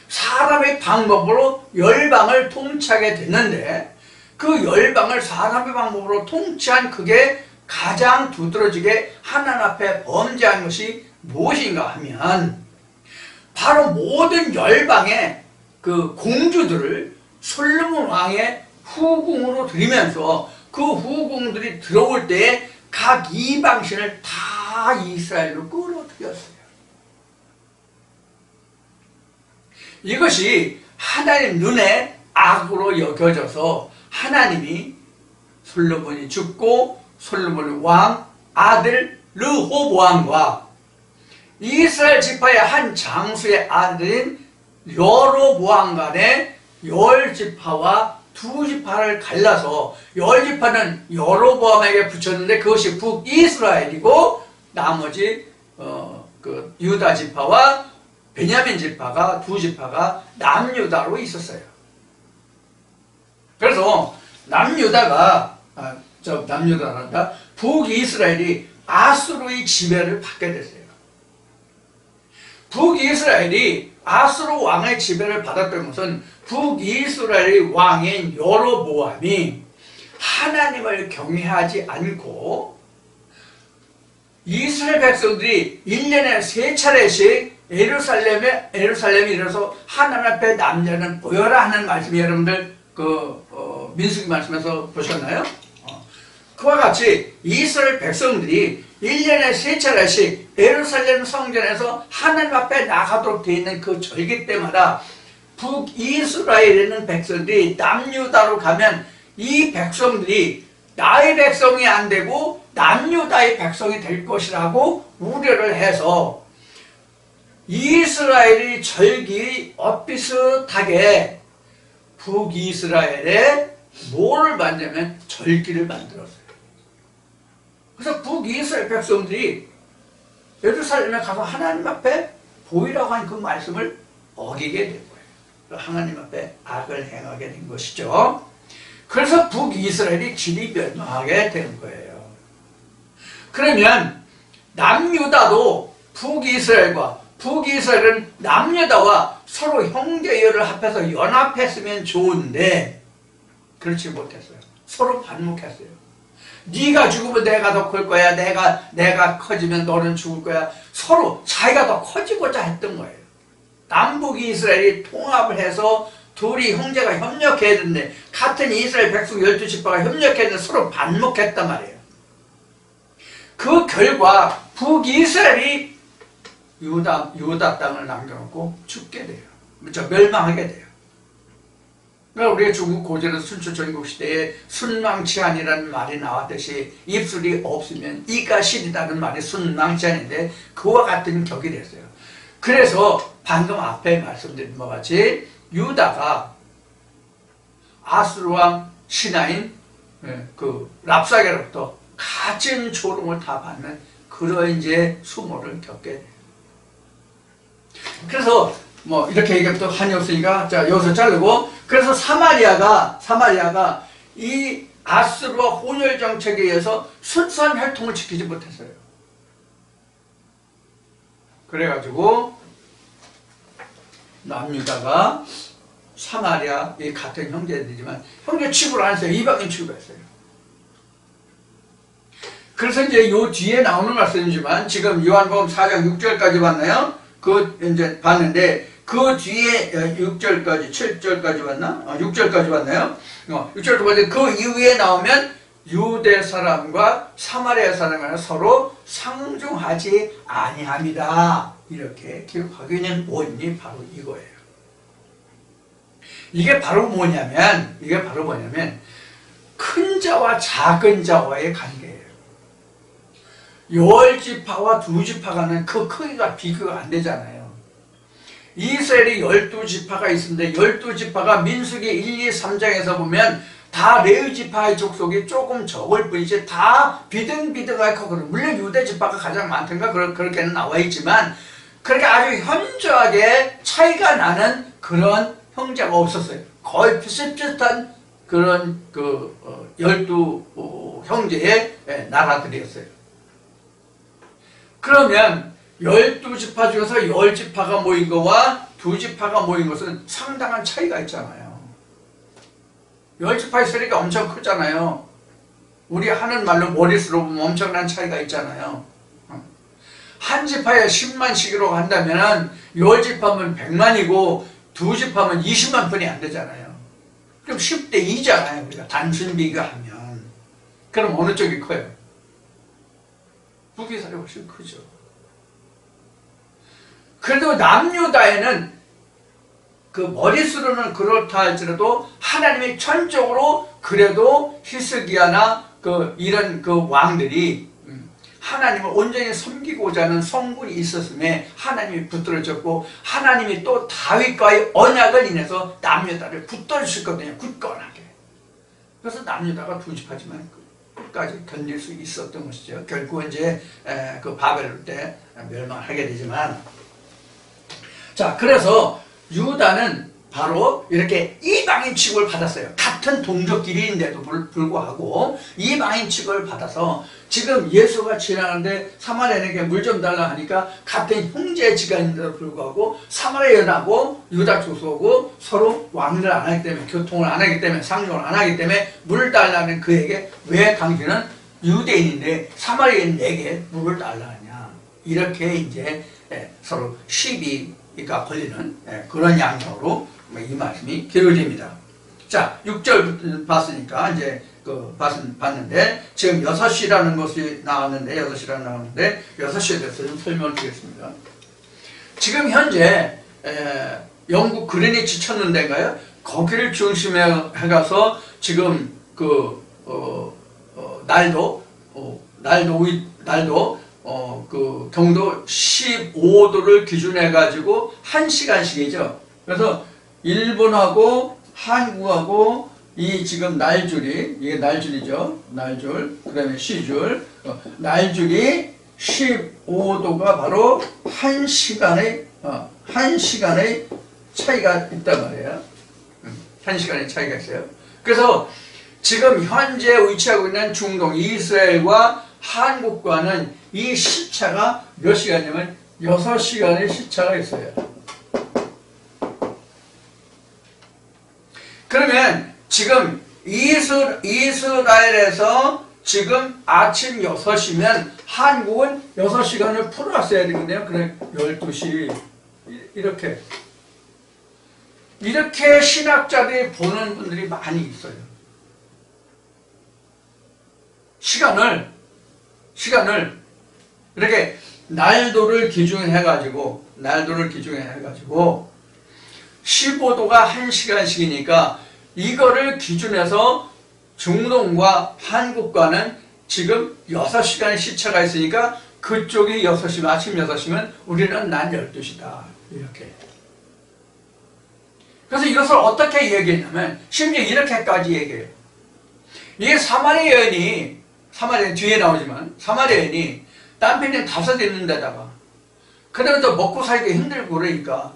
S1: 사람의 방법으로 열방을 통치하게 됐는데 그 열방을 사람의 방법으로 통치한 그게 가장 두드러지게 하나님 앞에 범죄한 것이 무엇인가 하면 바로 모든 열방의 그 공주들을 솔로몬 왕의 후궁으로 들이면서 그 후궁들이 들어올 때에 각 이방신을 다 이스라엘로 끌어들였어요. 이것이 하나님 눈에 악으로 여겨져서 하나님이 솔로몬이 죽고 솔로몬 왕 아들 르호보암과 이스라엘 지파의 한 장수의 아들인 여로보암 간의 10지파와 2지파를 갈라서 10지파는 여로보암에게 붙였는데 그것이 북이스라엘이고 나머지 그 유다 지파와 베냐민 지파가 2지파가 남유다로 있었어요. 그래서 남유다가 북이스라엘이 아수르의 지배를 받게 됐어요. 북이스라엘이 아수르 왕의 지배를 받았던 것은 북이스라엘의 왕인 여로보암이 하나님을 경외하지 않고 이스라엘 백성들이 1년에 3차례씩 예루살렘에 이르러서 하나님 앞에 남자는 보여라 하는 말씀이 여러분들 민수기 말씀에서 보셨나요? 그와 같이 이스라엘 백성들이 1년에 3차례씩 예루살렘 성전에서 하나님 앞에 나가도록 되어 있는 그 절기 때마다 북이스라엘에 있는 백성들이 남유다로 가면 이 백성들이 나의 백성이 안 되고 남유다의 백성이 될 것이라고 우려를 해서 이스라엘의 절기 엇비슷하게 북이스라엘에 뭐를 만들면 절기를 만들었어요. 그래서 북이스라엘 백성들이 예루살렘에 가서 하나님 앞에 보이라고 한 그 말씀을 어기게 된 거예요. 하나님 앞에 악을 행하게 된 것이죠. 그래서 북이스라엘이 진이 멸망하게 된 거예요. 그러면 남유다도 북이스라엘은 남유다와 서로 형제열을 합해서 연합했으면 좋은데 그렇지 못했어요. 서로 반목했어요. 네가 죽으면 내가 더 클 거야. 내가 커지면 너는 죽을 거야. 서로 자기가 더 커지고자 했던 거예요. 남북 이스라엘이 통합을 해서 둘이 형제가 협력해야 되는데 같은 이스라엘 백성 12지파가 협력했는데 서로 반목했단 말이에요. 그 결과 북이스라엘이 유다 땅을 남겨놓고 죽게 돼요. 멸망하게 돼요. 그러니까 우리가 중국 고전에서 순초전국시대에 순망치한이라는 말이 나왔듯이 입술이 없으면 이가 시리다는 말이 순망치한인데 그와 같은 격이 됐어요. 그래서 방금 앞에 말씀드린 것 같이 유다가 아수르왕 신하인 그 랍사게로부터 가진 조롱을 다 받는 그런 이제 수모를 겪게 돼요. 그래서 뭐 이렇게 얘기하면 또 한이 없으니까 자 여기서 자르고 그래서 사마리아가 이 아수르와 혼혈 정책에 의해서 순수한 혈통을 지키지 못했어요. 그래가지고 남유다가 사마리아 이 같은 형제들이지만 형제 취급을 안 했어요. 이방인 취급했어요. 그래서 이제 요 뒤에 나오는 말씀이지만 지금 요한복음 4장 6절까지 봤나요? 그 이제 봤는데 그 뒤에 6절까지 7절까지 봤나? 6절까지 봤나요? 6절까지 봤는데 그 이후에 나오면 유대 사람과 사마리아 사람이 서로 상종하지 아니합니다. 이렇게 기록하고 있는 원인이 바로 이거예요. 이게 바로 뭐냐면 큰 자와 작은 자와의 관계예요. 10지파와 2지파가는 그 크기가 비교가 안 되잖아요. 이스라엘이 12지파가 있는데 12지파가 민수기 1, 2, 3장에서 보면 다 레위지파의 족속이 조금 적을 뿐이지 다 비등비등하게 크거든요. 물론 유대지파가 가장 많던가 그렇게는 나와 있지만 그렇게 아주 현저하게 차이가 나는 그런 형제가 없었어요. 거의 비슷비슷한 그런 12형제의 나라들이었어요. 그러면 12지파 중에서 10지파가 모인 거와 2지파가 모인 것은 상당한 차이가 있잖아요. 10지파의 세력이 엄청 크잖아요. 우리 하는 말로 머릿수로 보면 엄청난 차이가 있잖아요. 한 지파에 10만씩으로 한다면 10지파면 100만이고 2지파면 20만 편이 안 되잖아요. 그럼 10대 2잖아요. 우리가 단순 비교하면. 그럼 어느 쪽이 커요? 북이스라엘이 훨씬 크죠. 그래도 남유다에는 그 머릿수로는 그렇다 할지라도 하나님이 전적으로 그래도 히스기야나 이런 그 왕들이 하나님을 온전히 섬기고자 하는 성분이 있었음에 하나님이 붙들어졌고, 하나님이 또 다윗과의 언약을 인해서 남유다를 붙들으셨거든요. 굳건하게. 그래서 남유다가 둔십하지만 끝까지 견딜 수 있었던 것이죠. 결국은 이제 그 바벨론 때 멸망하게 되지만, 자, 그래서 유다는 바로 이렇게 이방인 취급을 받았어요. 같은 동족끼리인데도 불구하고 이방인 취급을 받아서, 지금 예수가 지나가는데 사마리아인에게 물 좀 달라 하니까 같은 형제지간인데도 불구하고 사마리아인하고 유다 족속하고 서로 왕래를 안 하기 때문에, 교통을 안 하기 때문에, 상종을 안 하기 때문에 물 달라는 그에게 왜 당신은 유대인인데 사마리아인에게 물을 달라 하냐, 이렇게 이제 서로 시비가 걸리는 그런 양상으로 이 말씀이 기록됩니다. 자, 6절 봤으니까 이제 봤는데, 지금 6시라는 것이 나왔는데, 6시에 대해서 좀 설명을 드리겠습니다. 지금 현재 영국 그리니치 천문대인가요? 거기를 중심에 가서 지금 날도 그 경도 15도를 기준해 가지고 1시간씩이죠. 그래서 일본하고 한국하고 이 지금 날줄이, 이게 날줄이죠. 날줄, 그 다음에 시줄, 날줄이 15도가 바로 1시간의 차이가 있단 말이에요. 1시간의 차이가 있어요. 그래서 지금 현재 위치하고 있는 중동 이스라엘과 한국과는 이 시차가 몇 시간이냐면 6시간의 시차가 있어요. 그러면 지금 이스라엘에서 지금 아침 6시면 한국은 6시간을 풀어왔어야 되겠네요. 그래 12시 이렇게 신학자들이 보는 분들이 많이 있어요. 시간을 이렇게 날도를 기준해 가지고 15도가 1시간씩이니까 이거를 기준해서 중동과 한국과는 지금 6시간의 시차가 있으니까 그쪽이 6시면, 아침 6시면 우리는 낮 12시다. 이렇게. 그래서 이것을 어떻게 얘기했냐면, 심지어 이렇게까지 얘기해요. 이게 사마리아 여인이 뒤에 나오지만, 사마리아 여인이 남편이 5 있는 데다가, 그다음에 먹고 살기 힘들고 그러니까,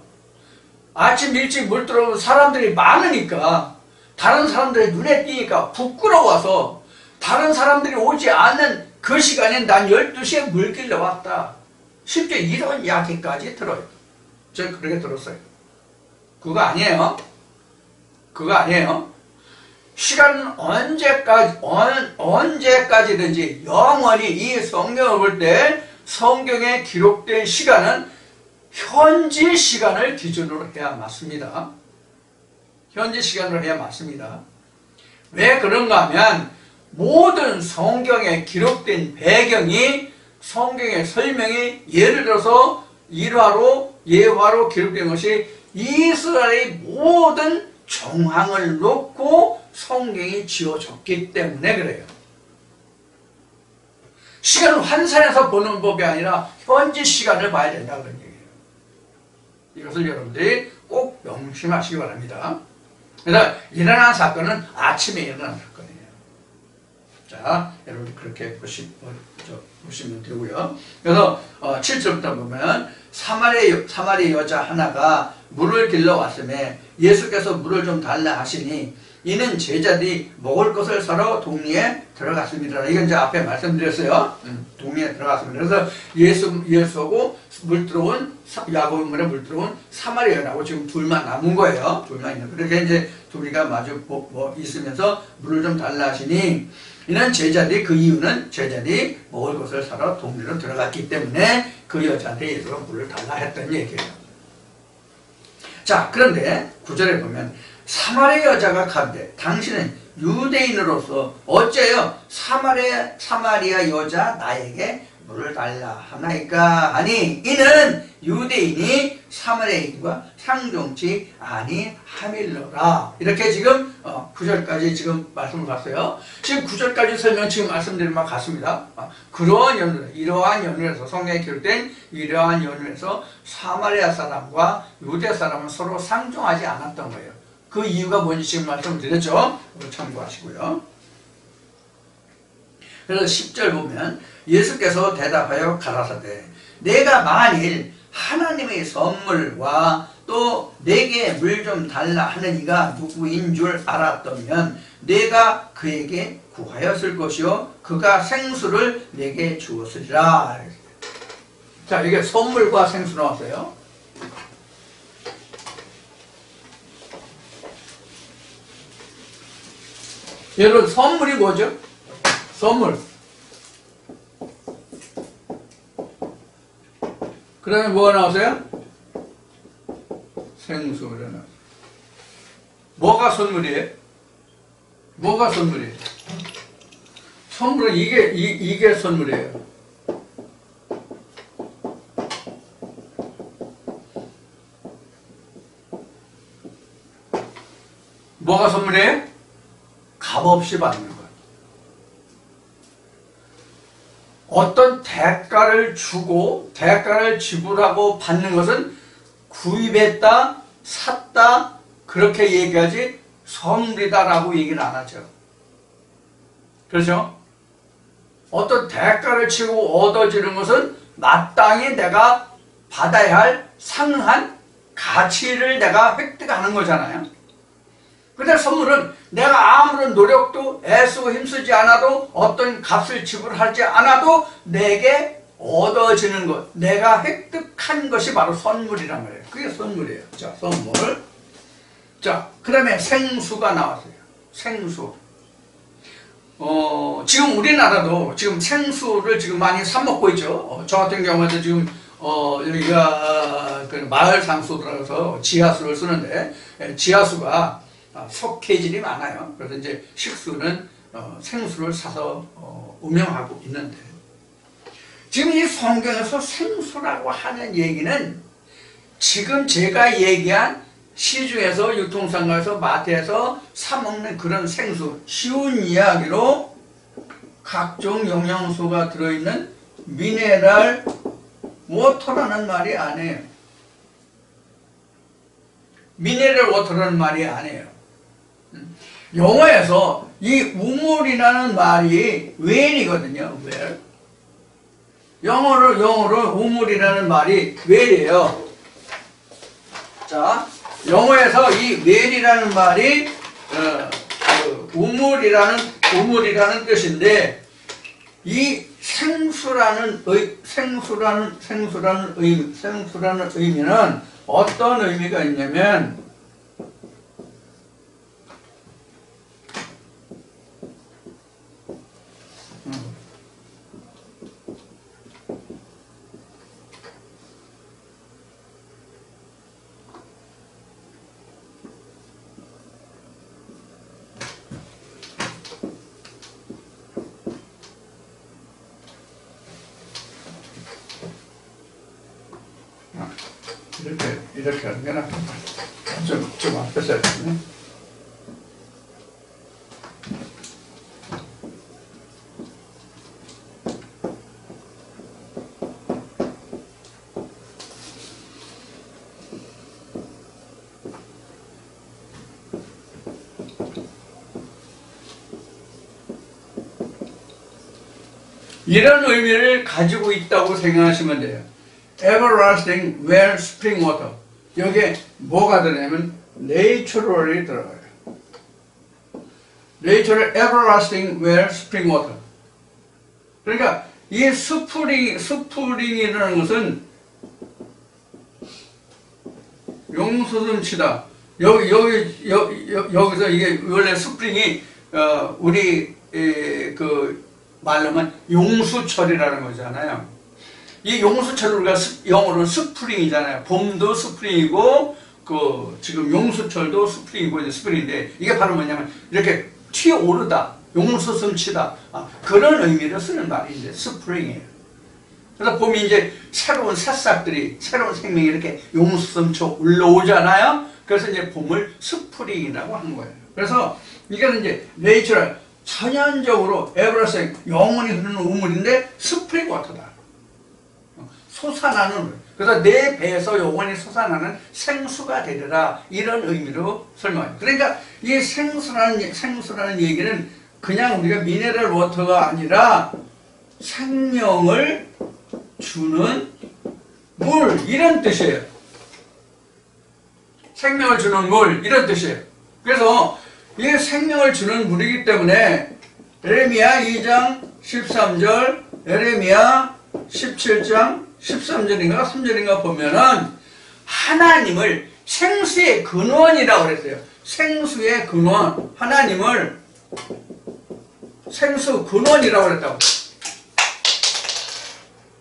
S1: 아침 일찍 물 들어오면 사람들이 많으니까, 다른 사람들의 눈에 띄니까 부끄러워서 다른 사람들이 오지 않는 그 시간에 난 12시에 물 길러 왔다. 심지어 이런 이야기까지 들어요. 제가 그렇게 들었어요. 그거 아니에요. 시간은 언제까지든지 영원히 이 성경을 볼 때 성경에 기록된 시간은 현지 시간을 기준으로 해야 맞습니다. 현지 시간으로 해야 맞습니다. 왜 그런가 하면 모든 성경에 기록된 배경이, 성경의 설명이 예를 들어서 예화로 기록된 것이 이스라엘의 모든 정황을 놓고 성경이 지어졌기 때문에 그래요. 시간을 환산해서 보는 법이 아니라 현지 시간을 봐야 된다 그런 얘기예요. 이것을 여러분들이 꼭 명심하시기 바랍니다. 그래서 일어난 사건은 아침에 일어난 사건이에요. 자, 여러분 그렇게 보시면 되고요. 그래서 7절부터 보면 사마리아 여자 하나가 물을 길러 왔음에 예수께서 물을 좀 달라 하시니 이는 제자들이 먹을 것을 사러 동리에 들어갔습니다. 이건 이제 앞에 말씀드렸어요. 동리에 들어갔습니다. 그래서 예수하고 야고보물에 물 들어온 사마리아인하고 지금 둘만 남은 거예요. 둘만 있는. 그렇게 이제 둘이가 마주 있으면서 물을 좀 달라 하시니 이는 그 이유는 제자들이 먹을 것을 사러 동리로 들어갔기 때문에 그 여자한테 예수가 물을 달라 했던 얘기예요. 자, 그런데 9절에 보면 사마리아 여자가 가되 당신은 유대인으로서 어째요 사마리아 여자 나에게 물을 달라 하나이까 하니 이는 유대인이 사마리아인과 상종치 아니함일러라. 이렇게 지금 9절까지 지금 말씀을 봤어요. 지금 9절까지 설명 지금 말씀드린 바 같습니다. 그러한 연륜, 이러한 연륜에서 성경에 기록된 이러한 연륜에서 사마리아 사람과 유대 사람은 서로 상종하지 않았던 거예요. 그 이유가 뭔지 지금 말씀드렸죠. 참고하시고요. 그래서 10절 보면 예수께서 대답하여 가라사대 내가 만일 하나님의 선물과 또 내게 물 좀 달라 하는 이가 누구인 줄 알았다면 내가 그에게 구하였을 것이요 그가 생수를 내게 주었으리라. 자, 이게 선물과 생수 나왔어요. 여러분, 선물이 뭐죠? 선물. 그 다음에 뭐가 나오세요? 생수가 나와요. 뭐가 선물이에요? 뭐가 선물이에요? 선물은 이게 선물이에요. 뭐가 선물이에요? 값없이 받는 거예요. 어떤 대가를 주고 대가를 지불하고 받는 것은 구입했다, 샀다 그렇게 얘기하지 선물이다라고 얘기는 안 하죠. 그렇죠? 어떤 대가를 치고 얻어지는 것은 마땅히 내가 받아야 할 상한 가치를 내가 획득하는 거잖아요. 근데 선물은 내가 아무런 노력도 애쓰고 힘쓰지 않아도 어떤 값을 지불하지 않아도 내게 얻어지는 것, 내가 획득한 것이 바로 선물이란 말이에요. 그게 선물이에요. 자, 선물. 자, 그 다음에 생수가 나왔어요. 생수. 지금 우리나라도 지금 생수를 지금 많이 사 먹고 있죠. 저 같은 경우에도 지금 여기가 그 마을 상수라서 지하수를 쓰는데 지하수가 석회질이 많아요. 그래서 이제 식수는 생수를 사서 운영하고 있는데 지금 이 성경에서 생수라고 하는 얘기는 지금 제가 얘기한 시중에서 유통상가에서 마트에서 사 먹는 그런 생수, 쉬운 이야기로 각종 영양소가 들어있는 미네랄 워터라는 말이 아니에요. 미네랄 워터라는 말이 아니에요. 영어에서 이 우물이라는 말이 well이거든요. well. 영어로 우물이라는 말이 well이에요. 자, 영어에서 이 well이라는 말이 우물이라는 뜻인데 이 생수라는 의미는 어떤 의미가 있냐면 이렇게 하는 게 낫겠다. 좀 앞에서 했네. 이런 의미를 가지고 있다고 생각하시면 돼요. Everlasting well spring water. 여기에 뭐가 들어가냐면 natural이 들어가요. Natural everlasting well spring water. 그러니까 이 스프링이라는 것은 용수름치다. 여기서 이게 원래 스프링이 우리 그 말로만 용수철이라는 거잖아요. 이 용수철을 우리가 영어로 스프링이잖아요. 봄도 스프링이고 그 지금 용수철도 스프링이고 이제 스프링인데 이게 바로 뭐냐면 이렇게 튀어오르다, 용수섬치다 그런 의미로 쓰는 말이 이제 스프링이에요. 그래서 봄이 이제 새로운 새싹들이, 새로운 생명이 이렇게 용수섬처 올라오잖아요. 그래서 이제 봄을 스프링이라고 하는 거예요. 그래서 이거는 이제 내추럴, 천연적으로 에브러생, 영원히 흐르는 우물인데 스프링 워터다. 솟아나는 물. 그래서 내 배에서 영원히 솟아나는 생수가 되리라. 이런 의미로 설명합니다. 그러니까 이 생수라는 얘기는 그냥 우리가 미네랄 워터가 아니라 생명을 주는 물, 이런 뜻이에요. 생명을 주는 물, 이런 뜻이에요. 그래서 이 생명을 주는 물이기 때문에 에레미야 2장 13절, 에레미야 17장 13절인가 3절인가 보면은 하나님을 생수의 근원이라고 그랬어요. 생수의 근원, 하나님을 생수 근원이라고 그랬다고.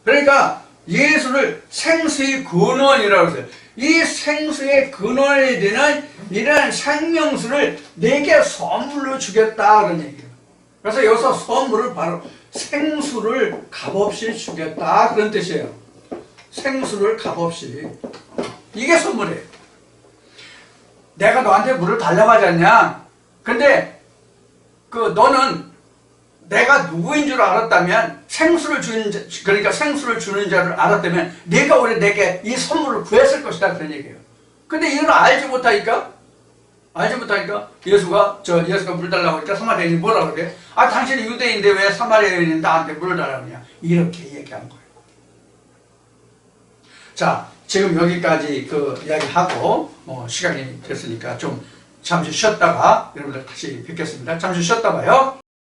S1: 그러니까 예수를 생수의 근원이라고 했어요. 이 생수의 근원이 되는 이러한 생명수를 내게 선물로 주겠다 그런 얘기예요. 그래서 여기서 선물을 바로 생수를 값없이 주겠다 그런 뜻이에요. 생수를 값없이. 이게 선물이에요. 내가 너한테 물을 달라고 하지 않냐? 근데 너는 내가 누구인 줄 알았다면, 생수를 주는 자, 그러니까 생수를 주는 자를 알았다면 내가 원래 내게 이 선물을 구했을 것이다 그런 얘기예요. 근데 이걸 알지 못하니까 예수가 물 달라고 하니까 사마리아인이 뭐라고 그래? 아, 당신이 유대인인데 왜 사마리아인이 나한테 물을 달라고 하냐? 이렇게 얘기한 거예요. 자, 지금 여기까지 이야기하고 시간이 됐으니까 좀 잠시 쉬었다가 여러분들 다시 뵙겠습니다. 잠시 쉬었다 봐요.